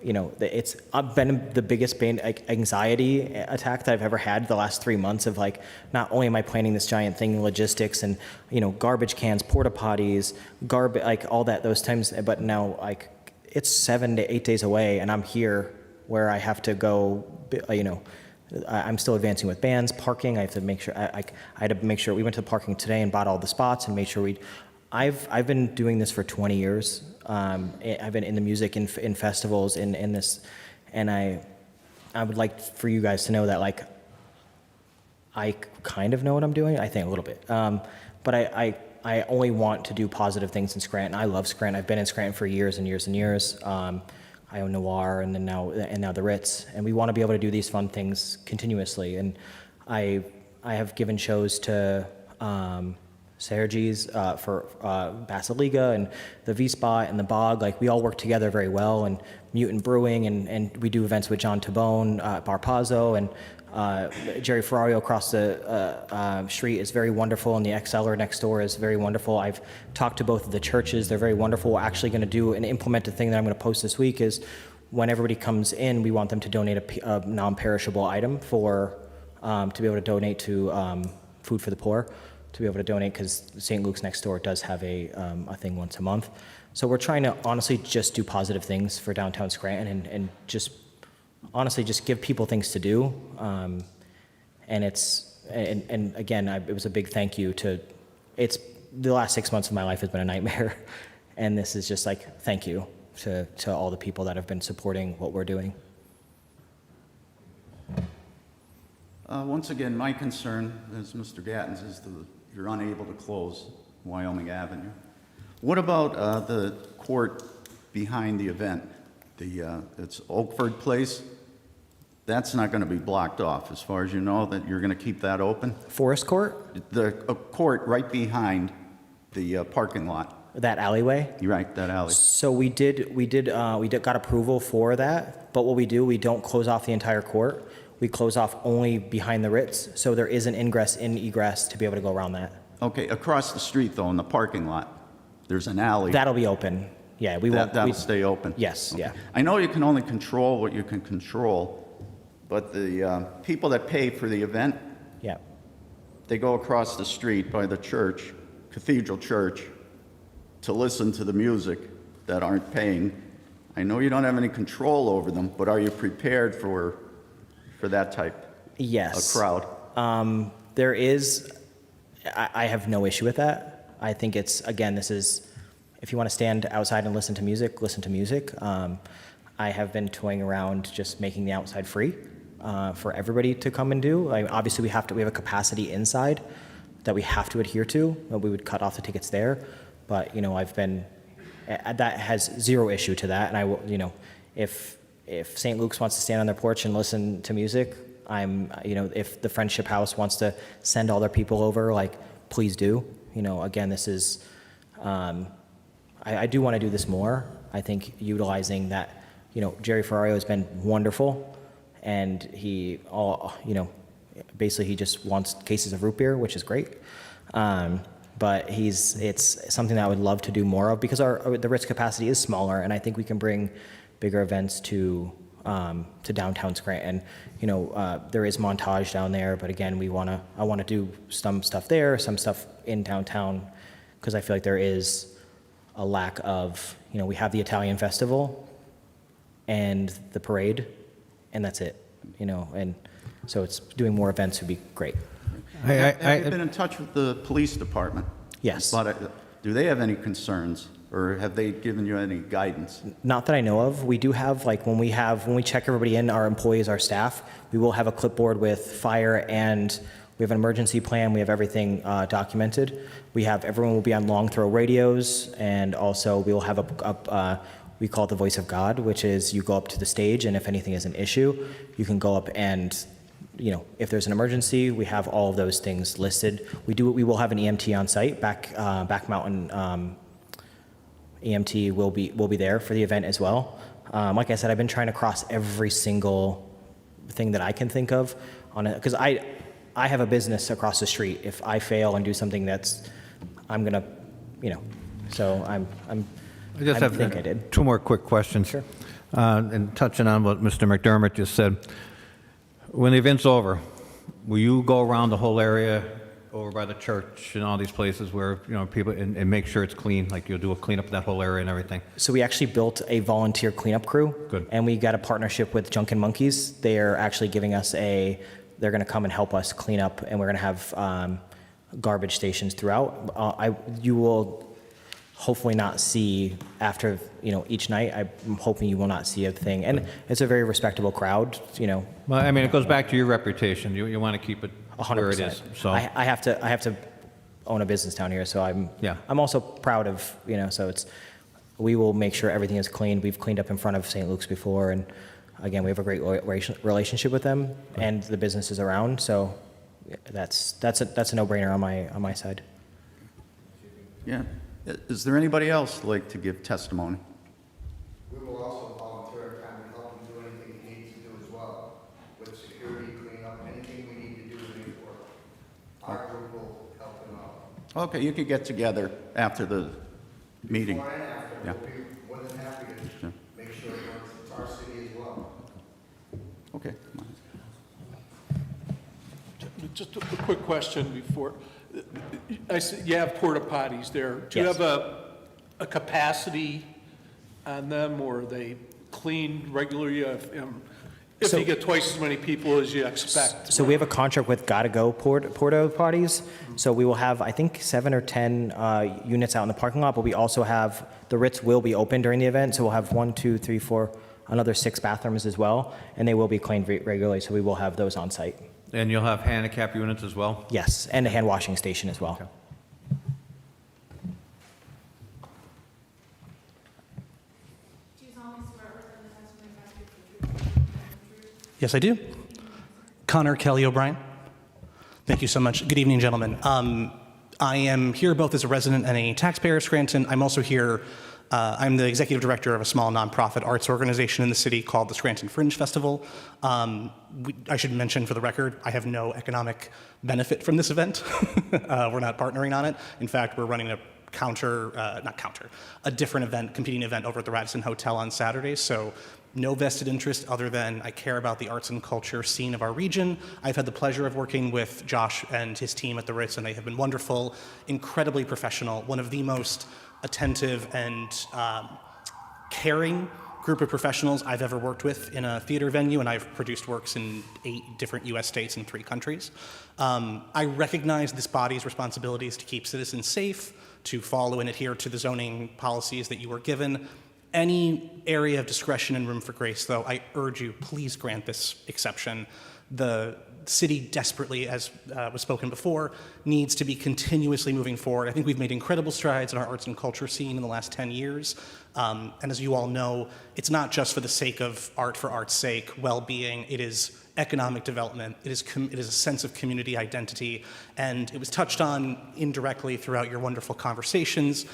it's been the biggest anxiety attack that I've ever had the last 3 months of, like, not only am I planning this giant thing, logistics and, garbage cans, porta potties, all that, those times, but now, like, it's 7 to 8 days away, and I'm here where I have to go, I'm still advancing with bands, parking. I have to make sure, I had to make sure, we went to the parking today and bought all the spots and made sure I've been doing this for 20 years. I've been in the music, in festivals, in this, and I would like for you guys to know that, like, I kind of know what I'm doing, I think a little bit. But I only want to do positive things in Scranton. I love Scranton. I've been in Scranton for years and years and years. I own Noir and then now the Ritz, and we want to be able to do these fun things continuously. And I have given shows to Sergi's for Basiliga and the V-Spot and the Bog. Like, we all work together very well, and Mutant Brewing, and we do events with John Tabone, Barpazzo, and Jerry Ferrario across the street is very wonderful, and the XLer next door is very wonderful. I've talked to both of the churches. They're very wonderful. We're actually going to do an implemented thing that I'm going to post this week is when everybody comes in, we want them to donate a non-perishable item for to be able to donate to Food for the Poor, to be able to donate, because St. Luke's next door does have a thing once a month. So we're trying to honestly just do positive things for downtown Scranton and just honestly just give people things to do. And again, it was a big thank you to, the last 6 months of my life has been a nightmare. And this is just like, thank you to all the people that have been supporting what we're doing. Once again, my concern, as Mr. Gattens, is you're unable to close Wyoming Avenue. What about the court behind the event? It's Oakford Place. That's not going to be blocked off, as far as you know, that you're going to keep that open? Forest Court? The court right behind the parking lot. That alleyway? You're right, that alley. So we got approval for that, but what we do, we don't close off the entire court. We close off only behind the Ritz, so there is an ingress and egress to be able to go around that. Okay, across the street, though, in the parking lot, there's an alley. That'll be open. Yeah, we won't. That'll stay open? Yes, Okay. yeah. I know you can only control what you can control, but the people that pay for the event, Yeah. they go across the street by the church, Cathedral Church, to listen to the music that aren't paying. I know you don't have any control over them, but are you prepared for that type Yes. of crowd? There is, I have no issue with that. I think it's, again, this is, if you want to stand outside and listen to music, listen to music. I have been toying around just making the outside free for everybody to come and do. Obviously, we have a capacity inside that we have to adhere to. We would cut off the tickets there. But, that has zero issue to that. And I will, if St. Luke's wants to stand on their porch and listen to music, if the Friendship House wants to send all their people over, like, please do. Again, this is, I do want to do this more. I think utilizing that, Jerry Ferrario has been wonderful, and basically he just wants cases of root beer, which is great. But it's something that I would love to do more of, because the Ritz capacity is smaller, and I think we can bring bigger events to downtown Scranton. There is Montage down there, but again, I want to do some stuff there, some stuff in downtown, because I feel like there is a lack of, we have the Italian festival and the parade, and that's it, and so it's doing more events would be great. Have you been in touch with the police department? Yes. Do they have any concerns, or have they given you any guidance? Not that I know of. We do have, like, when we check everybody in, our employees, our staff, we will have a clipboard with fire, and we have an emergency plan. We have everything documented. Everyone will be on long throw radios, and also we will have we call it the voice of God, which is you go up to the stage, and if anything is an issue, you can go up and, if there's an emergency, we have all of those things listed. We will have an EMT on site. Back Mountain EMT will be there for the event as well. Like I said, I've been trying to cross every single thing that I can think of on it, because I have a business across the street. If I fail and do something I'm gonna, so I think I did. Two more quick questions. Sure. And touching on what Mr. McDermott just said, when the event's over, will you go around the whole area over by the church and all these places where, people, and make sure it's clean, like you'll do a cleanup of that whole area and everything? So we actually built a volunteer cleanup crew. Good. And we got a partnership with Junkin' Monkeys. They're actually giving us they're going to come and help us clean up, and we're going to have garbage stations throughout. You will hopefully not see after, each night. I'm hoping you will not see a thing. And it's a very respectable crowd, Well, I mean, it goes back to your reputation. You want to keep it 100%. where it is. So, I have to own a business down here, so I'm also proud of, so we will make sure everything is clean. We've cleaned up in front of St. Luke's before, and again, we have a great relationship with them and the businesses around, so that's a no-brainer on my side. Yeah. Is there anybody else like to give testimony? We will also volunteer time and help him do anything he needs to do as well, with security, cleanup, anything we need to do to make work. Our group will help him out. Okay, you could get together after the meeting. Before and after, Yeah. we'll be more than happy to make sure it works. It's our city as well. Okay. Just a quick question before. I see you have porta potties there. Do you Yes. have a capacity on them, or are they cleaned regularly? If you get twice as many people as you expect? So we have a contract with Gotta Go porta potties. So we will have, I think, 7 or 10 units out in the parking lot, but we also have, the Ritz will be open during the event, so we'll have 1, 2, 3, 4, another 6 bathrooms as well, and they will be cleaned regularly, so we will have those on site. and you'll have handicap units as well? Yes, and a hand washing station as well. Okay. Do you solemnly swear or affirm the testimony about your truth? Yes, I do. Connor Kelly O'Brien. Thank you so much. Good evening, gentlemen. I am here both as a resident and a taxpayer of Scranton. I'm also here, I'm the executive director of a small nonprofit arts organization in the city called the Scranton Fringe Festival. I should mention for the record, I have no economic benefit from this event. We're not partnering on it. In fact, we're running a different event, competing event over at the Radisson Hotel on Saturday. So no vested interest other than I care about the arts and culture scene of our region. I've had the pleasure of working with Josh and his team at the Ritz, and they have been wonderful, incredibly professional, one of the most attentive and caring group of professionals I've ever worked with in a theater venue, and I've produced works in 8 different US states and 3 countries. I recognize this body's responsibilities to keep citizens safe, to follow and adhere to the zoning policies that you were given. Any area of discretion and room for grace, though, I urge you, please grant this exception. The city desperately, as was spoken before, needs to be continuously moving forward. I think we've made incredible strides in our arts and culture scene in the last 10 years. And as you all know, it's not just for the sake of art for art's sake, well-being. It is economic development. It is a sense of community identity. And it was touched on indirectly throughout your wonderful conversations.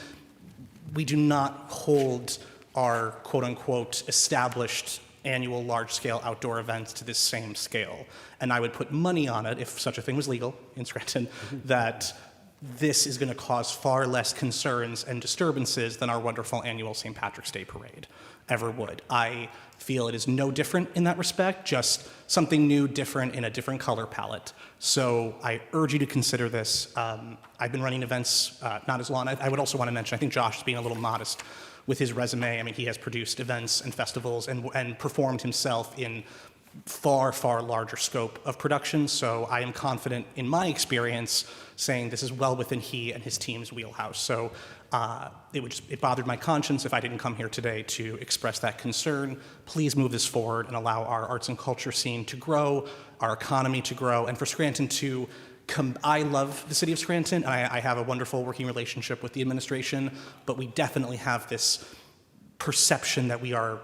We do not hold our quote-unquote established annual large-scale outdoor events to this same scale. And I would put money on it, if such a thing was legal in Scranton, that this is going to cause far less concerns and disturbances than our wonderful annual St. Patrick's Day Parade ever would. I feel it is no different in that respect, just something new, different, in a different color palette. So I urge you to consider this. I've been running events not as long. I would also want to mention, I think Josh is being a little modest with his resume. I mean, he has produced events and festivals and performed himself in far, far larger scope of production. So I am confident in my experience saying this is well within he and his team's wheelhouse. So it bothered my conscience if I didn't come here today to express that concern. Please move this forward and allow our arts and culture scene to grow, our economy to grow, and for Scranton to I love the city of Scranton, and I have a wonderful working relationship with the administration, but we definitely have this perception that we are,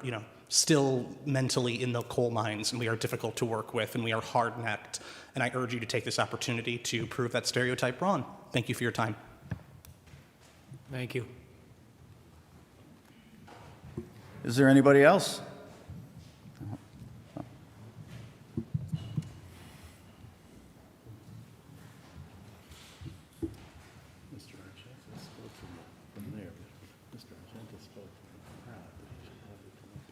still mentally in the coal mines, and we are difficult to work with, and we are hard-necked. And I urge you to take this opportunity to prove that stereotype wrong. Thank you for your time. Thank you. Is there anybody else? Mr. Argento spoke from there, but Mr. Argento spoke from the crowd, but he should probably come up.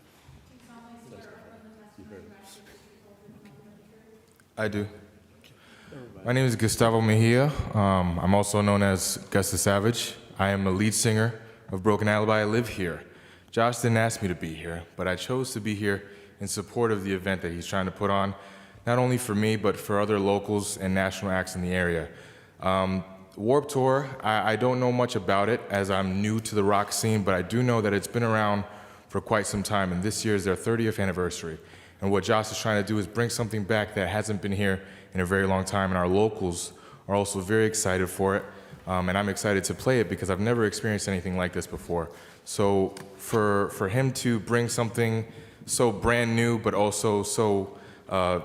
Do you solemnly swear or affirm the testimony about your truth? I do. My name is Gustavo Mejia. I'm also known as Gus the Savage. I am the lead singer of Broken Alibi. I live here. Josh didn't ask me to be here, but I chose to be here in support of the event that he's trying to put on, not only for me, but for other locals and national acts in the area. Warped Tour, I don't know much about it as I'm new to the rock scene, but I do know that it's been around for quite some time, and this year is their 30th anniversary. And what Josh is trying to do is bring something back that hasn't been here in a very long time, and our locals are also very excited for it, and I'm excited to play it because I've never experienced anything like this before. So for him to bring something so brand new, but also so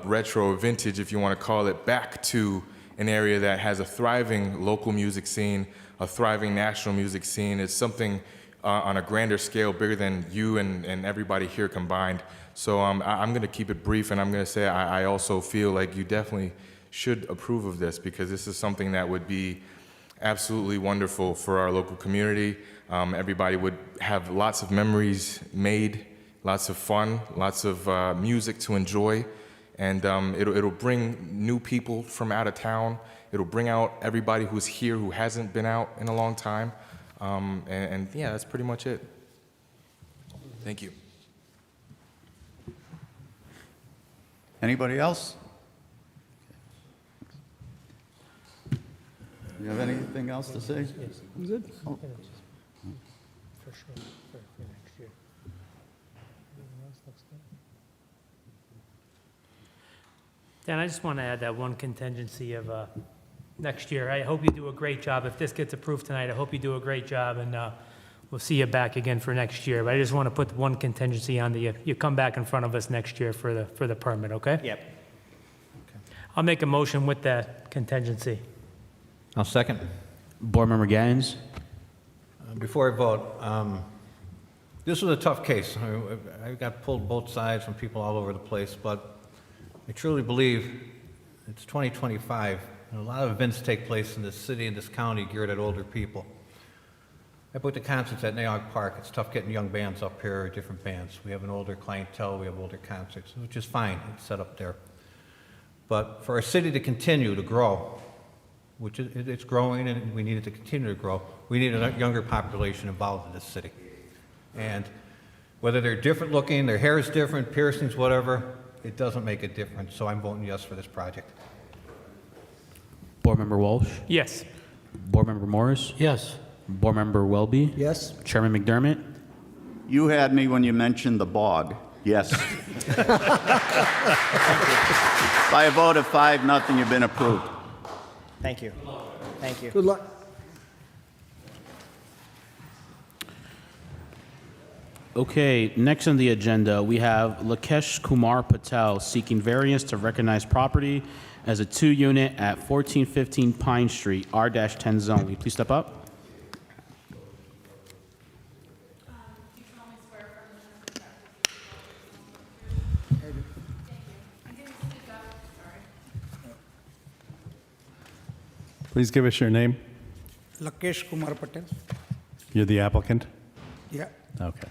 retro, vintage, if you want to call it, back to an area that has a thriving local music scene, a thriving national music scene, it's something on a grander scale, bigger than you and everybody here combined. So I'm going to keep it brief, and I'm going to say I also feel like you definitely should approve of this because this is something that would be absolutely wonderful for our local community. Everybody would have lots of memories made, lots of fun, lots of music to enjoy, and it'll bring new people from out of town. It'll bring out everybody who's here who hasn't been out in a long time. And yeah, that's pretty much it. Thank you. Anybody else? Do you have anything else to say? Good. Oh, For sure, for next year. Everything else looks good. Dan, I just want to add that one contingency of next year. I hope you do a great job. If this gets approved tonight, I hope you do a great job, and we'll see you back again for next year. But I just want to put one contingency on you come back in front of us next year for the permit, okay? Yep. I'll make a motion with that contingency. I'll second. Board Member Gattens? Before I vote, this was a tough case. I got pulled both sides from people all over the place, but I truly believe it's 2025, and a lot of events take place in this city and this county geared at older people. I put the concerts at Naog Park. It's tough getting young bands up here, different bands. We have an older clientele, we have older concerts, which is fine. It's set up there. But for our city to continue to grow, which it's growing and we need it to continue to grow, we need a younger population involved in this city. And whether they're different looking, their hair is different, piercings, whatever, it doesn't make a difference. So I'm voting yes for this project. Board Member Walsh? Yes. Board Member Morris? Yes. Board Member Welby? Yes? Chairman McDermott? You had me when you mentioned the bog. Yes. By a vote of 5-0, you've been approved. Thank you. Thank you. Good luck. Okay, next on the agenda, we have Lakesh Kumar Patel seeking variance to recognize property as a 2-unit at 1415 Pine Street, R-10 zone. Will you please step up? Do you solemnly swear affirm the testimony you're about to give is the truth, the whole truth, and nothing but the truth? Thank you. I'm going to speak up, sorry. Please give us your name. Lakesh Kumar Patel. You're the applicant? Yeah. Okay.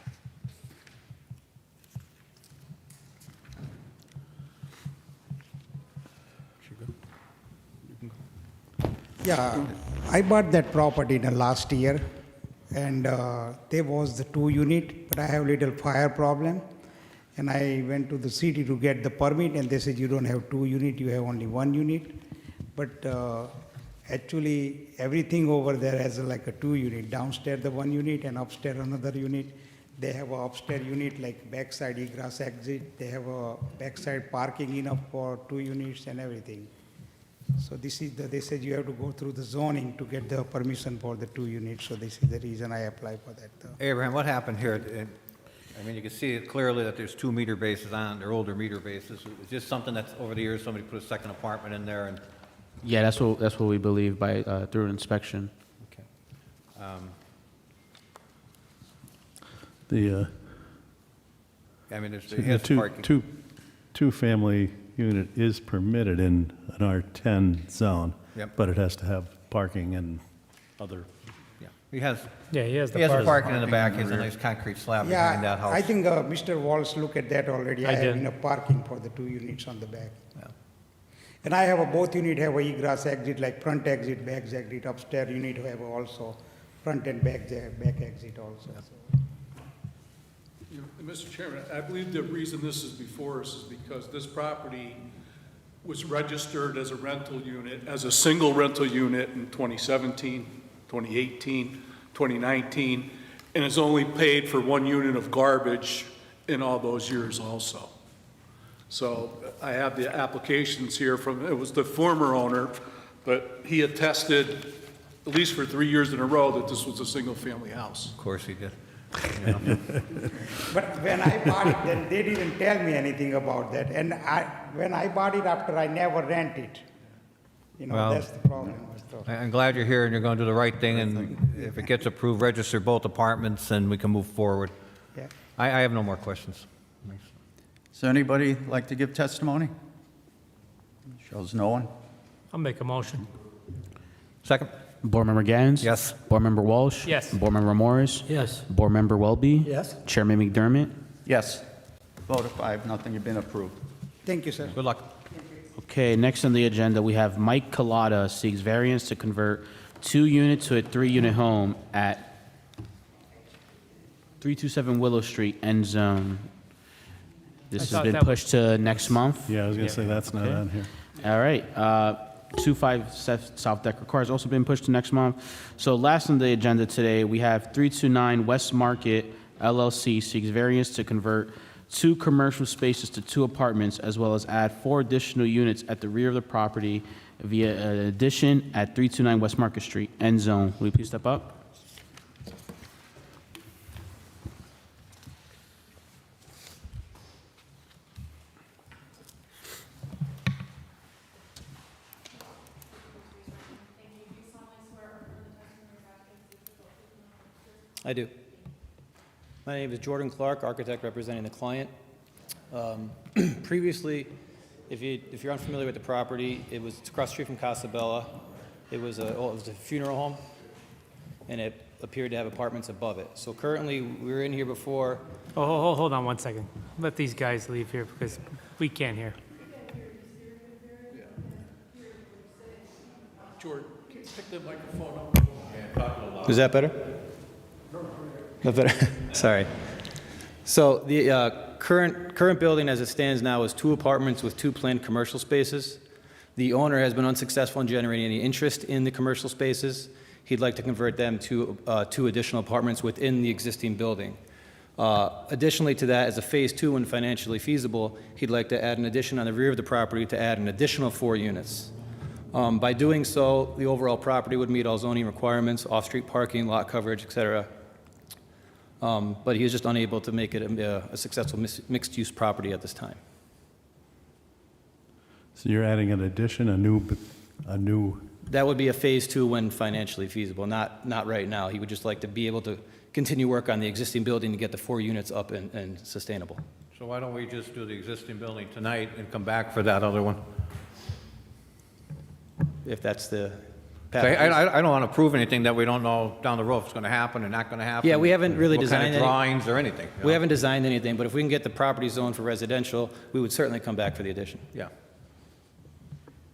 Yeah, I bought that property in the last year, and there was the 2-unit, but I have little fire problem, and I went to the city to get the permit, and they said you don't have 2 unit, you have only 1 unit. But actually, everything over there has like a 2 unit. Downstairs the 1 unit, and upstairs another unit. They have a upstairs unit like backside egress exit. They have a backside parking enough for 2 units and everything. So this is they said you have to go through the zoning to get the permission for the 2 units. So this is the reason I applied for that. Abraham, what happened here? I mean, you can see it clearly that there's 2 meter bases on, they're older meter bases. Is this something that's over the years, somebody put a second apartment in there and? Yeah, that's what we believe by through an inspection. Okay. I mean, The two-family unit is permitted in an R10 zone, Yep. but it has to have parking and other. Yeah, he has the parking in the back, he has a nice concrete slab behind that house. I think Mr. Walsh looked at that already. I I have did. enough parking for the 2 units on the back. Yeah. And I have both unit have a egress exit, like front exit, back exit, upstairs unit have also front and back exit also. So. Mr. Chairman, I believe the reason this is before us is because this property was registered as a rental unit, as a single rental unit in 2017, 2018, 2019, and has only paid for 1 unit of garbage in all those years also. So I have the applications here from, it was the former owner, but he attested, at least for 3 years in a row, that this was a single-family house. Of course he did. But when I bought it, then they didn't tell me anything about that. And when I bought it after, I never rent it. You know, Well, that's the problem. So. I'm glad you're here and you're going to do the right thing, and if it gets approved, register both apartments and we can move forward. Yeah. I have no more questions. Does anybody like to give testimony? Shows no one. I'll make a motion. Second? Board Member Gattens? Yes. Board Member Walsh? Yes. Board Member Morris? Yes. Board Member Welby? Yes? Chairman McDermott? Yes. Vote of 5, nothing, you've been approved. Thank you, sir. Good luck. Okay, next on the agenda, we have Mike Collada seeks variance to convert 2 unit to a 3-unit home at 327 Willow Street, end zone. This I has thought been that pushed to next month. Yeah, I was going to say that's not Okay. on here. All right. 257 South Decker Car has also been pushed to next month. So last on the agenda today, we have 329 West Market LLC seeks variance to convert 2 commercial spaces to 2 apartments, as well as add 4 additional units at the rear of the property via an addition at 329 West Market Street, end zone. Will you please step up? I do. My name is Jordan Clark, architect representing the client. Previously, if you're unfamiliar with the property, it was across the street from Casabella. It was a funeral home, and it appeared to have apartments above it. So currently, we were in here before. Oh, hold on one second. Let these guys leave here because we can't hear. George, can you pick the microphone up? Is that better? No better. Sorry. So the current building as it stands now is 2 apartments with 2 planned commercial spaces. The owner has been unsuccessful in generating any interest in the commercial spaces. He'd like to convert them to 2 additional apartments within the existing building. Additionally to that, as a phase 2 when financially feasible, he'd like to add an addition on the rear of the property to add an additional 4 units. By doing so, the overall property would meet all zoning requirements, off-street parking, lot coverage, et cetera. But he is just unable to make it a successful mixed-use property at this time. So you're adding an addition, a new, That would be a phase 2 when financially feasible, not right now. He would just like to be able to continue work on the existing building to get the 4 units up and sustainable. So why don't we just do the existing building tonight and come back for that other one? If that's the I path. don't want to prove anything that we don't know down the road if it's going to happen or not going to happen. Yeah, we haven't really what kind designed of any- drawings or anything. We haven't designed anything, but if we can get the property zoned for residential, we would certainly come back for the addition. Yeah.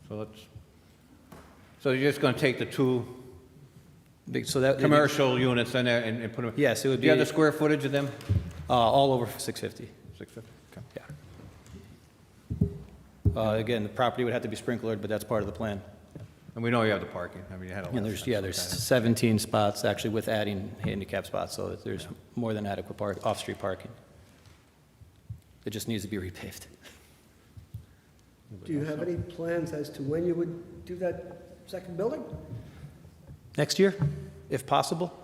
So you're just going to take the 2 So that commercial units in there and put them? Yes, it would Do you have be- the square footage of them? all over 650. 650, okay. Yeah. Again, the property would have to be sprinklered, but that's part of the plan. And we know you have the parking. I mean, you had a lot And of there's 17 spots actually with adding handicap spots, so there's more than adequate off-street parking. It just needs to be repaved. Do you have any plans as to when you would do that second building? Next year, if possible.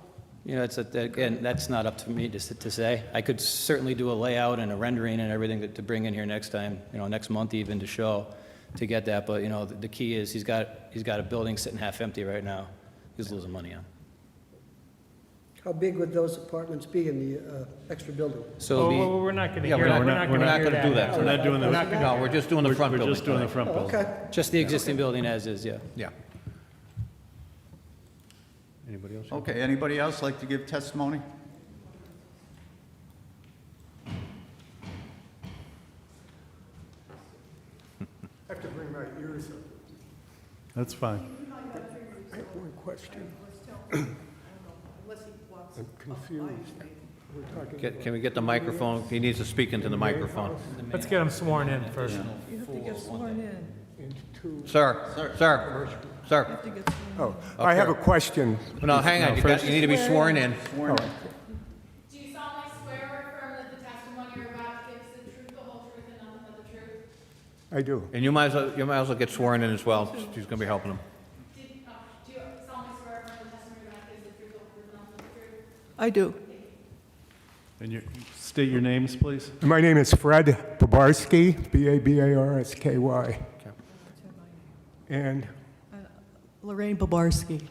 You know, again, that's not up to me to say. I could certainly do a layout and a rendering and everything to bring in here next time, next month even to show, to get that. But, the key is he's got a building sitting half empty right now. He's losing money on. How big would those apartments be in the extra building? So it'll be- we're not going to Yeah, hear that. we're not going to do that. we're not doing the, No, we're just doing the front building. we're just doing the tonight. front building. Okay. Just the existing building as is, yeah. Yeah. Anybody else? Okay, anybody else like to give testimony? I have to bring my ears up. That's fine. I have one question. I'm confused. We're talking about Can we get the microphone? He needs to speak into the microphone. Let's get him sworn in first. You have to get sworn in. Sir. Oh, I have a question. No, hang on, you need to be sworn in. Do you solemnly swear or affirm that the testimony you're about to give is the truth, the whole truth, and nothing but the truth? I do. And you might as well get sworn in as well. She's going to be helping him. Do you solemnly swear or affirm the testimony you're about to give is the truth, the whole truth, and nothing but the truth? I do. And state your names, please. My name is Fred Babarsky, Babarsky. And Lorraine Babarsky.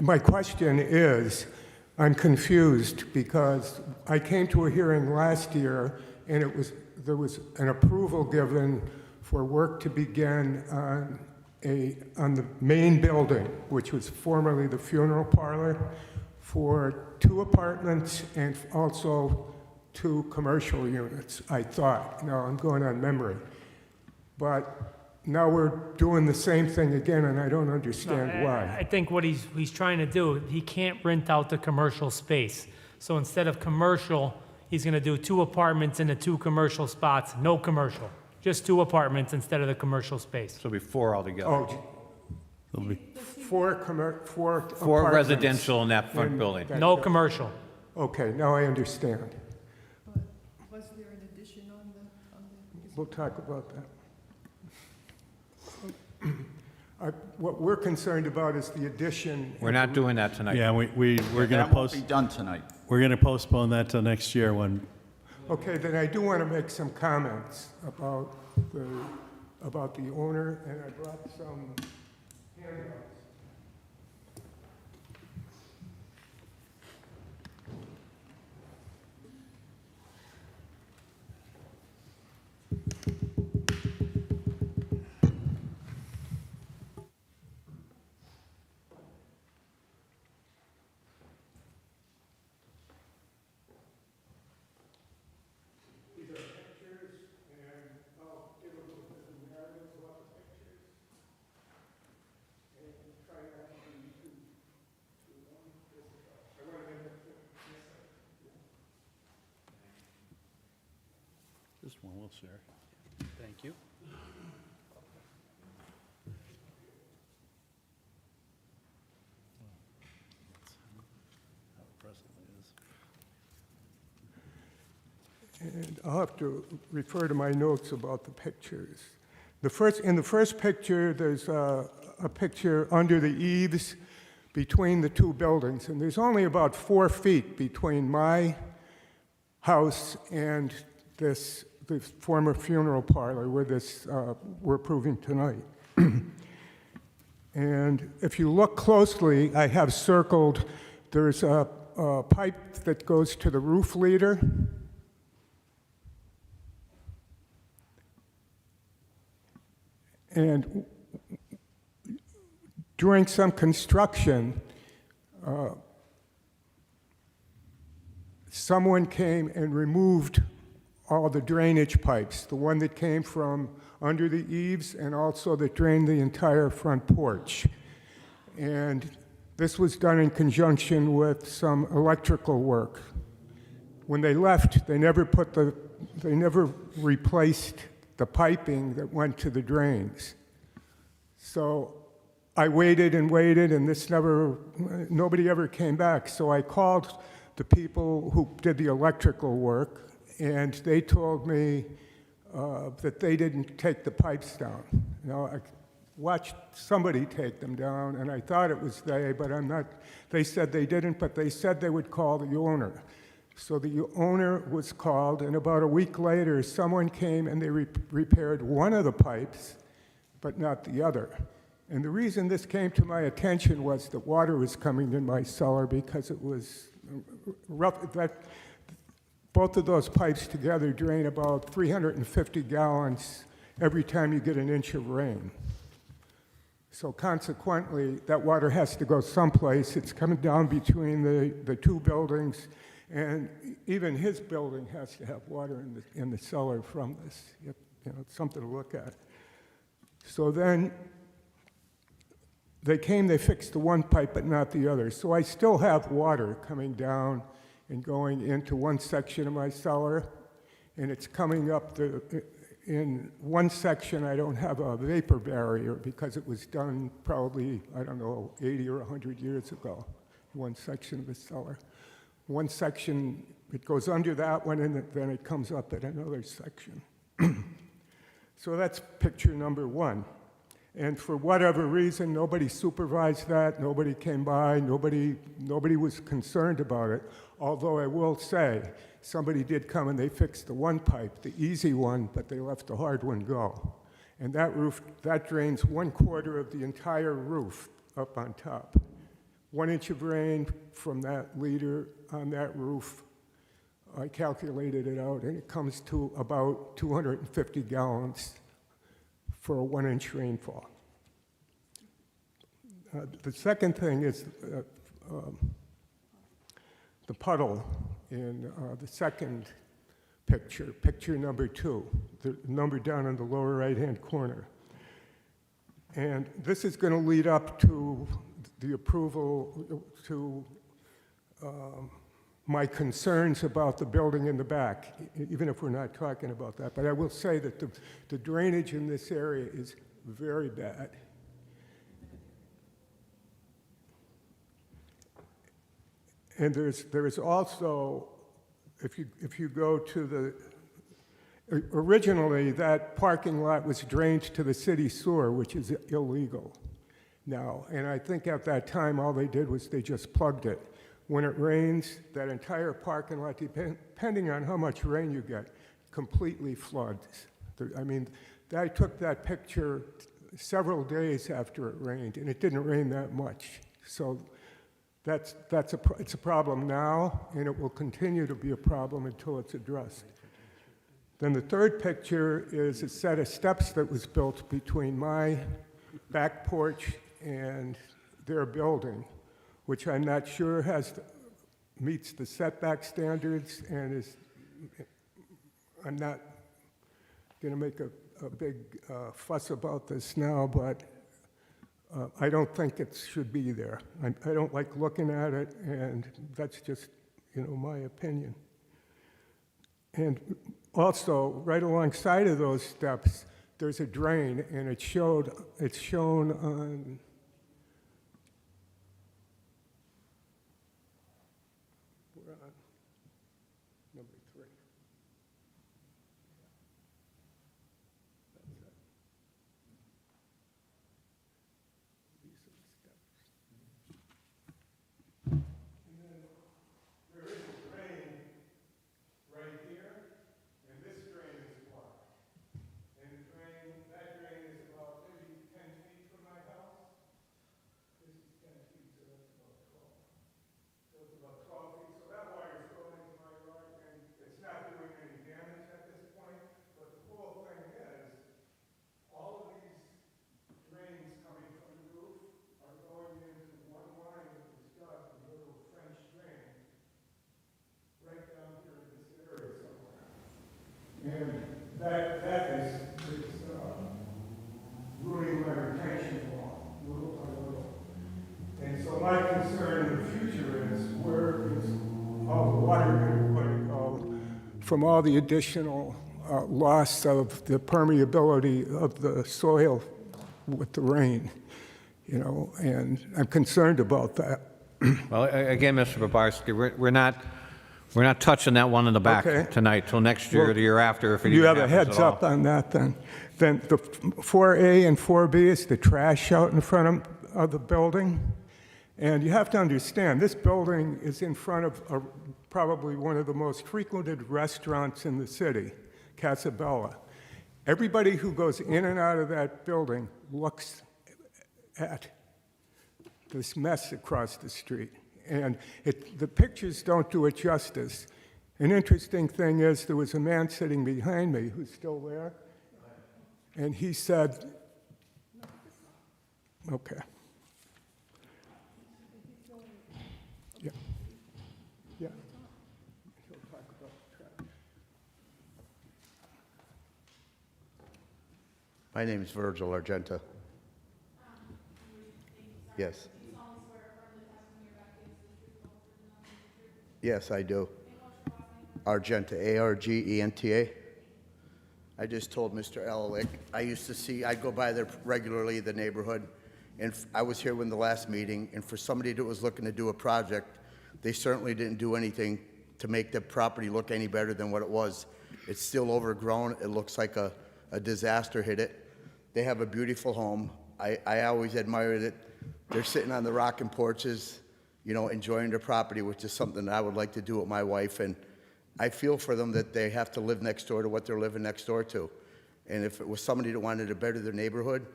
my question is, I'm confused because I came to a hearing last year and there was an approval given for work to begin on the main building, which was formerly the funeral parlor, for 2 apartments and also 2 commercial units, I thought. Now, I'm going on memory. But now we're doing the same thing again, and I don't understand why. I think what he's trying to do, he can't rent out the commercial space. So instead of commercial, he's going to do 2 apartments into 2 commercial spots, no commercial. Just 2 apartments instead of the commercial space. So it'll be 4 altogether. Oh, There'll be 4 4 apartments residential in that front building. No commercial. Okay, now I understand. Was there an addition on the? We'll talk about that. What we're concerned about is the addition. We're not doing that tonight. Yeah, we're going to That won't be done tonight. We're going to postpone that till next year when, Okay, then I do want to make some comments about the owner, and I brought some handouts. this one we'll share. Thank you. How it presently is. And I'll have to refer to my notes about the pictures. In the first picture, there's a picture under the eaves between the 2 buildings, and there's only about 4 feet between my house and the former funeral parlor where we're approving tonight. And if you look closely, I have circled, there's a pipe that goes to the roof leader. And during some construction, someone came and removed all the drainage pipes, the one that came from under the eaves and also that drained the entire front porch. And this was done in conjunction with some electrical work. When they left, they never replaced the piping that went to the drains. So I waited and waited, and nobody ever came back. So I called the people who did the electrical work, and they told me that they didn't take the pipes down. Now, I watched somebody take them down, and I thought it was they, but I'm not. They said they didn't, but they said they would call the owner. So the owner was called, and about a week later, someone came and they repaired one of the pipes, but not the other. And the reason this came to my attention was that water was coming in my cellar because it was rough. Both of those pipes together drain about 350 gallons every time you get an inch of rain. So consequently, that water has to go someplace. It's coming down between the 2 buildings. And even his building has to have water in the cellar from this. it's something to look at. So then they came, they fixed the one pipe but not the other. So I still have water coming down and going into one section of my cellar, and it's coming up in one section. I don't have a vapor barrier because it was done probably, I don't know, 80 or 100 years ago, one section of the cellar. One section, it goes under that one, and then it comes up at another section. So that's picture number one. And for whatever reason, nobody supervised that, nobody came by, nobody was concerned about it. Although I will say, somebody did come and they fixed the one pipe, the easy one, but they left the hard one go. And that roof, that drains 1/4 of the entire roof up on top. 1 inch of rain from that leader on that roof, I calculated it out, and it comes to about 250 gallons for a 1 inch rainfall. The second thing is the puddle in the second picture, picture number 2, the number down in the lower right-hand corner. And this is going to lead up to the approval to my concerns about the building in the back, even if we're not talking about that. But I will say that the drainage in this area is very bad. And there's also, if you go to the, originally that parking lot was drained to the city sewer, which is illegal now. And I think at that time, all they did was they just plugged it. When it rains, that entire parking lot, depending on how much rain you get, completely floods. I mean, I took that picture several days after it rained, and it didn't rain that much. So it's a problem now, and it will continue to be a problem until it's addressed. Then the third picture is a set of steps that was built between my back porch and their building, which I'm not sure meets the setback standards, and I'm not going to make a big fuss about this now, but I don't think it should be there. I don't like looking at it, and that's just, my opinion. And also, right alongside of those steps, there's a drain, and it's shown on number 3. That's it. These are the steps. And then there is a drain right here, and this drain is blocked. And that drain is about maybe 10 feet from my house. This is 10 feet, so that's about 12. So it's about 12 feet. So that wire is going into my yard, and it's not doing any damage at this point. But the cool thing is, all of these drains coming from the roof are going into one line that was dug, a little French drain, right down here in this area somewhere. And that is ruining my retention wall, little by little. And so my concern in the future is where is all the water going to go from all the additional loss of the permeability of the soil with the rain, and I'm concerned about that. Well, again, Mr. Babarski, we're not touching that one in the back tonight till next year or the year after if it You even have a happens heads at all. up on that then. Then the 4A and 4B is the trash out in front of the building. And you have to understand, this building is in front of probably one of the most frequented restaurants in the city, Casabella. Everybody who goes in and out of that building looks at this mess across the street. And the pictures don't do it justice. An interesting thing is there was a man sitting behind me who's still there, and he said, okay. Yeah. Yeah. He'll talk about the trash. My name is Virgil Argenta. Yes. Yes, I do. Argenta, Argenta. I just told Mr. Ellick, I'd go by there regularly, the neighborhood, and I was here when the last meeting, and for somebody that was looking to do a project, they certainly didn't do anything to make the property look any better than what it was. It's still overgrown. It looks like a disaster hit it. They have a beautiful home. I always admired it. They're sitting on the rocking porches, you know, enjoying their property, which is something that I would like to do with my wife. And I feel for them that they have to live next door to what they're living next door to. And if it was somebody that wanted to better their neighborhood,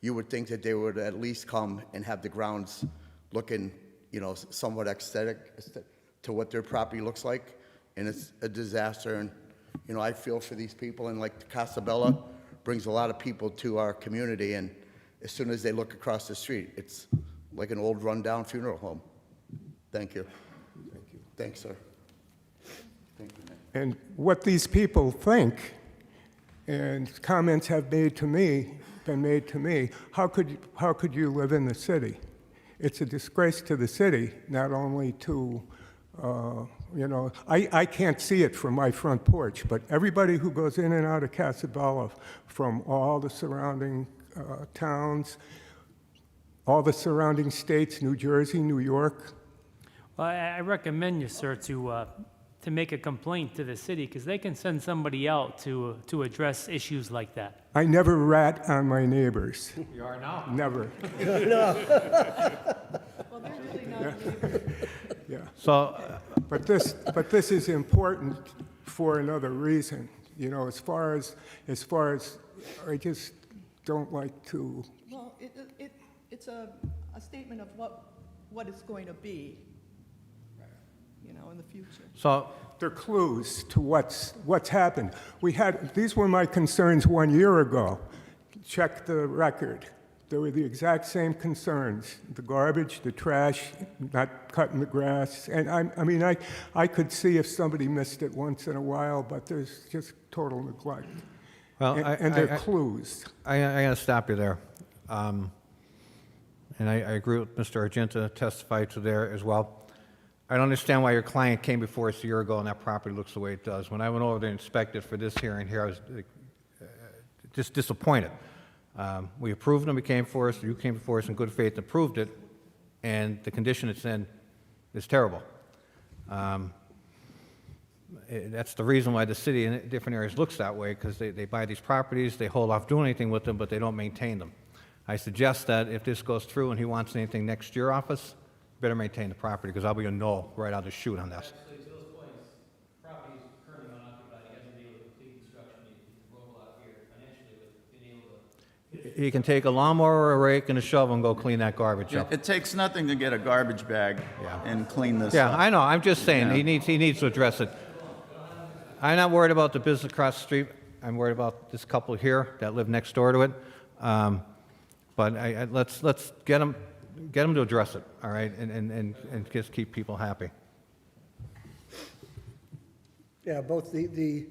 you would think that they would at least come and have the grounds looking, you know, somewhat aesthetic to what their property looks like. And it's a disaster. And, you know, I feel for these people. And like Casabella brings a lot of people to our community. And as soon as they look across the street, it's like an old rundown funeral home. Thank you. Thank you. Thanks, sir. Thank you, Nick. And what these people think, and comments have been made to me, how could you live in the city? It's a disgrace to the city, not only to, you know, I can't see it from my front porch, but everybody who goes in and out of Casabella from all the surrounding towns, all the surrounding states, New Jersey, New York. Well, I recommend you, sir, to make a complaint to the city, because they can send somebody out to address issues like that. I never rat on my neighbors. You are now. Never. Well, they're really not neighbors. Yeah. So, But this is important for another reason. You know, as far as I just don't like to. Well, it's a statement of what it's going to be, you know, in the future. so They're clues to what's happened. These were my concerns 1 year ago. Check the record. They were the exact same concerns: the garbage, the trash, not cutting the grass. And I mean, I could see if somebody missed it once in a while, but there's just total neglect. Well, and they're clues. I got to stop you there. And I agree with Mr. Argenta, testified to there as well. I don't understand why your client came before us a year ago and that property looks the way it does. When I went over there and inspected for this hearing here, I was just disappointed. We approved them, it came for us, you came before us in good faith and approved it, and the condition it's in is terrible. That's the reason why the city in different areas looks that way, because they buy these properties, they hold off doing anything with them, but they don't maintain them. I suggest that if this goes through and he wants anything next year off us, better maintain the property, because I'll be a no right out of the chute on this. Actually, to those points, property is currently unoccupied. He hasn't been able to complete construction. He's a roadblock here financially with being able to. He can take a lawnmower, a rake, and a shovel and go clean that garbage up. It takes nothing to get a garbage bag and clean this Yeah, up. I know, I'm just saying, Yeah. he needs to address it. I'm not worried about the business across the street, I'm worried about this couple here that live next door to it. But let's get them to address it, all right, and just keep people happy. Yeah, both the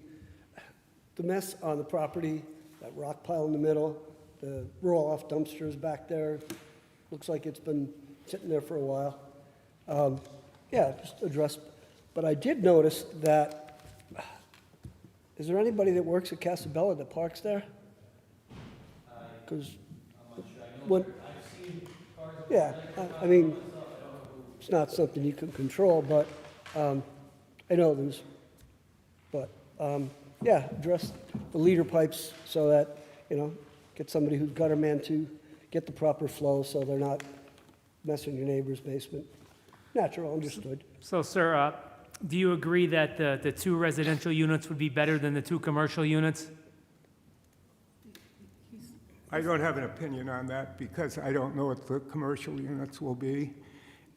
mess on the property, that rock pile in the middle, the roll-off dumpsters back there, looks like it's been sitting there for a while. Yeah, just address, but I did notice that, is there anybody that works at Casabella that parks there? Because when, yeah, I mean, it's not something you can control, but I know there's, but yeah, address the leader pipes so that, you know, get somebody who's gutter man to get the proper flow so they're not messing your neighbor's basement. Natural, understood. So, sir, do you agree that the 2 residential units would be better than the 2 commercial units? I don't have an opinion on that because I don't know what the commercial units will be,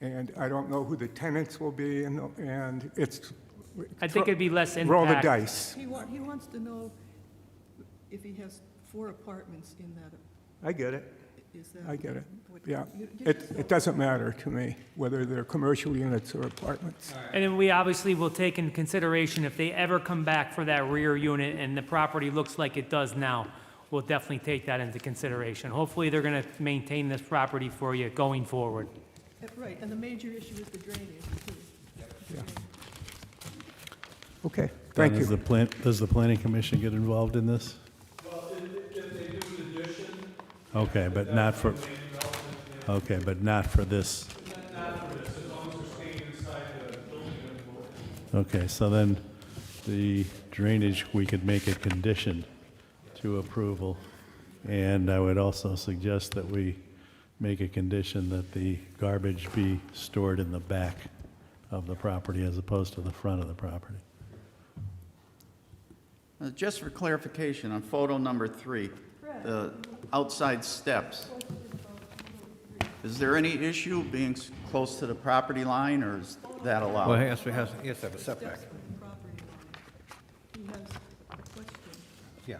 and I don't know who the tenants will be, and it's. I think it'd be less impact. Roll the dice. He wants to know if he has 4 apartments in that. I get it. Is that? I get it. what- Yeah. you just It doesn't matter to me whether they're commercial units or apartments. And then we obviously will take in consideration if they ever come back for that rear unit and the property looks like it does now, we'll definitely take that into consideration. Hopefully, they're going to maintain this property for you going forward. Right, and the major issue is the drainage, too. Okay, thank Does you. does the planning commission get involved in this? Well, if they do an addition, Okay, but not for, okay, but not for this. not for this, as long as they're staying inside the building envelope. Okay, so then the drainage, we could make a condition to approval. And I would also suggest that we make a condition that the garbage be stored in the back of the property as opposed to the front of the property. Just for clarification, on photo number 3, the outside steps, is there any issue being close to the property line, or is that allowed? Well, he has to have a setback. He has a question. Yeah.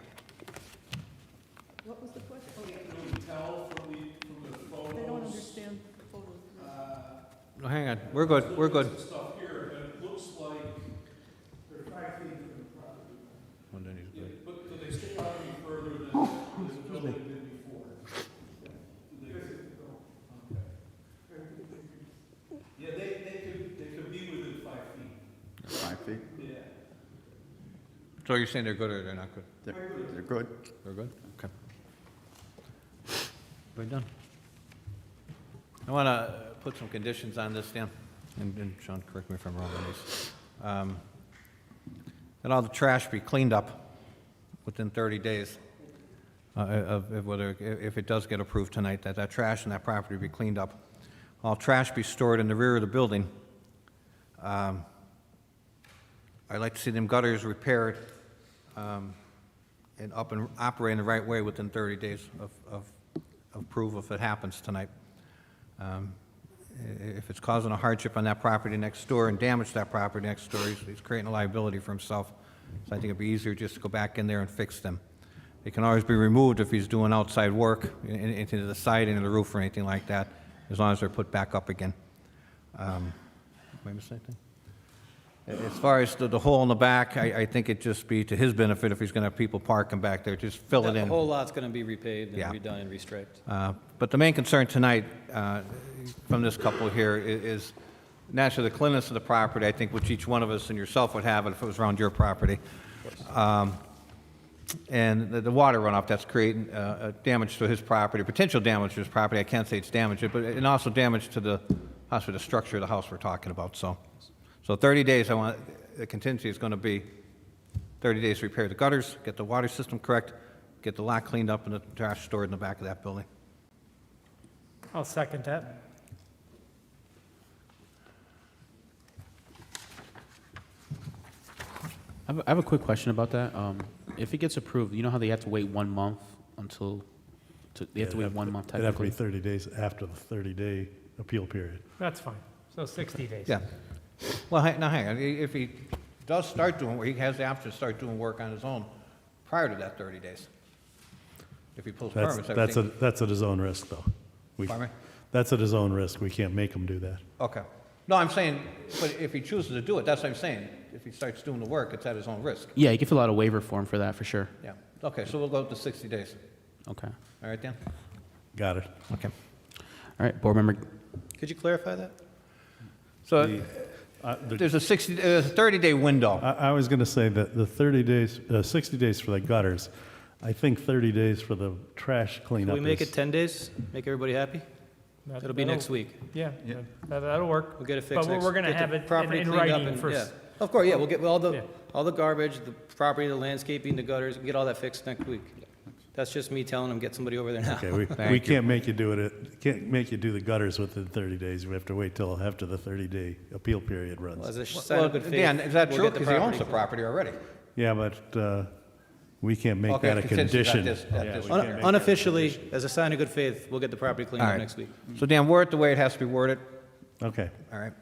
What was the question? Can you tell from the photos? They don't understand the photos. No, hang on, we're good, we're good. Stuff here, and it looks like they're 5 feet from the property. Yeah, but do they stay out any further than the building did before? Yeah, they could be within 5 feet. 5 feet? Yeah. So you're saying they're good or they're not good? They're good? They're good? Okay. We're done. I want to put some conditions on this, Dan, and Sean, correct me if I'm wrong on these. That all the trash be cleaned up within 30 days, if it does get approved tonight, that trash in that property be cleaned up. All trash be stored in the rear of the building. I'd like to see them gutters repaired and up and operating the right way within 30 days of approval if it happens tonight. If it's causing a hardship on that property next door and damage that property next door, he's creating a liability for himself. So I think it'd be easier just to go back in there and fix them. They can always be removed if he's doing outside work into the siding or the roof or anything like that, as long as they're put back up again. Am I missing anything? As far as the hole in the back, I think it'd just be to his benefit if he's going to have people parking back there, just fill it The in. whole lot's going to be repaved and Yeah. redone and restriped. But the main concern tonight from this couple here is naturally the cleanliness of the property, I think, which each one of us and yourself would have if it was around your property. And the water runoff that's creating damage to his property, potential damage to his property. I can't say it's damage, but and also damage to the structure of the house we're talking about. So 30 days, the contingency is going to be 30 days to repair the gutters, get the water system correct, get the lot cleaned up, and the trash stored in the back of that building. I'll second that. I have a quick question about that. If it gets approved, you know how they have to wait 1 month until, they have to wait 1 month It'd have to be technically? 30 days after the 30-day appeal period. That's fine. So 60 days. Yeah. Well, hang on. If he does start doing work, he has the option to start doing work on his own prior to that 30 days. If he pulls permits, everything. That's at his own risk, though. Pardon me? That's at his own risk. We can't make him do that. Okay. No, I'm saying, but if he chooses to do it, that's what I'm saying. If he starts doing the work, it's at his own risk. Yeah, you can fill out a waiver form for that, for sure. Yeah. Okay, so we'll go up to 60 days. Okay. All right, Dan? Got it. Okay. All right, board member. Could you clarify that? So there's a 30-day window. I was going to say that the 30 days, 60 days for the gutters. I think 30 days for the trash cleanup. Can we make is- it 10 days? Make everybody happy? It'll be next week. Yeah, that'll work. We'll get it fixed But next. we're going to get the have it property in cleaned up writing and- for, yeah. Of course, yeah, we'll get all the garbage, the property, the landscaping, the gutters, get all that fixed next week. That's just me telling them, get somebody over there now. Okay, we can't make you do it, can't make you do the gutters within 30 days. We have to wait till after the 30-day appeal period runs. Well, as a sign of good faith, Dan, is that we'll true? get the Because he owns the property property already. Yeah, but we can't make Okay, that a contingencies at condition. this- at Yeah, this- we can't make that a Unofficially, condition. as a sign of good faith, we'll get the property cleaned All up right. next week. So Dan, word the way it has to be worded. Okay. All right.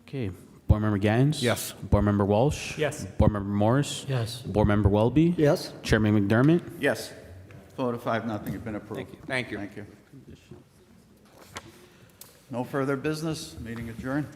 Okay, board member Gattens? Yes. Board member Walsh? Yes. Board member Morris? Yes. Board member Welby? Yes? Chairman McDermott? Yes. Vote of 5-0, you've been approved. Thank you. Thank you. No further business, meeting adjourned.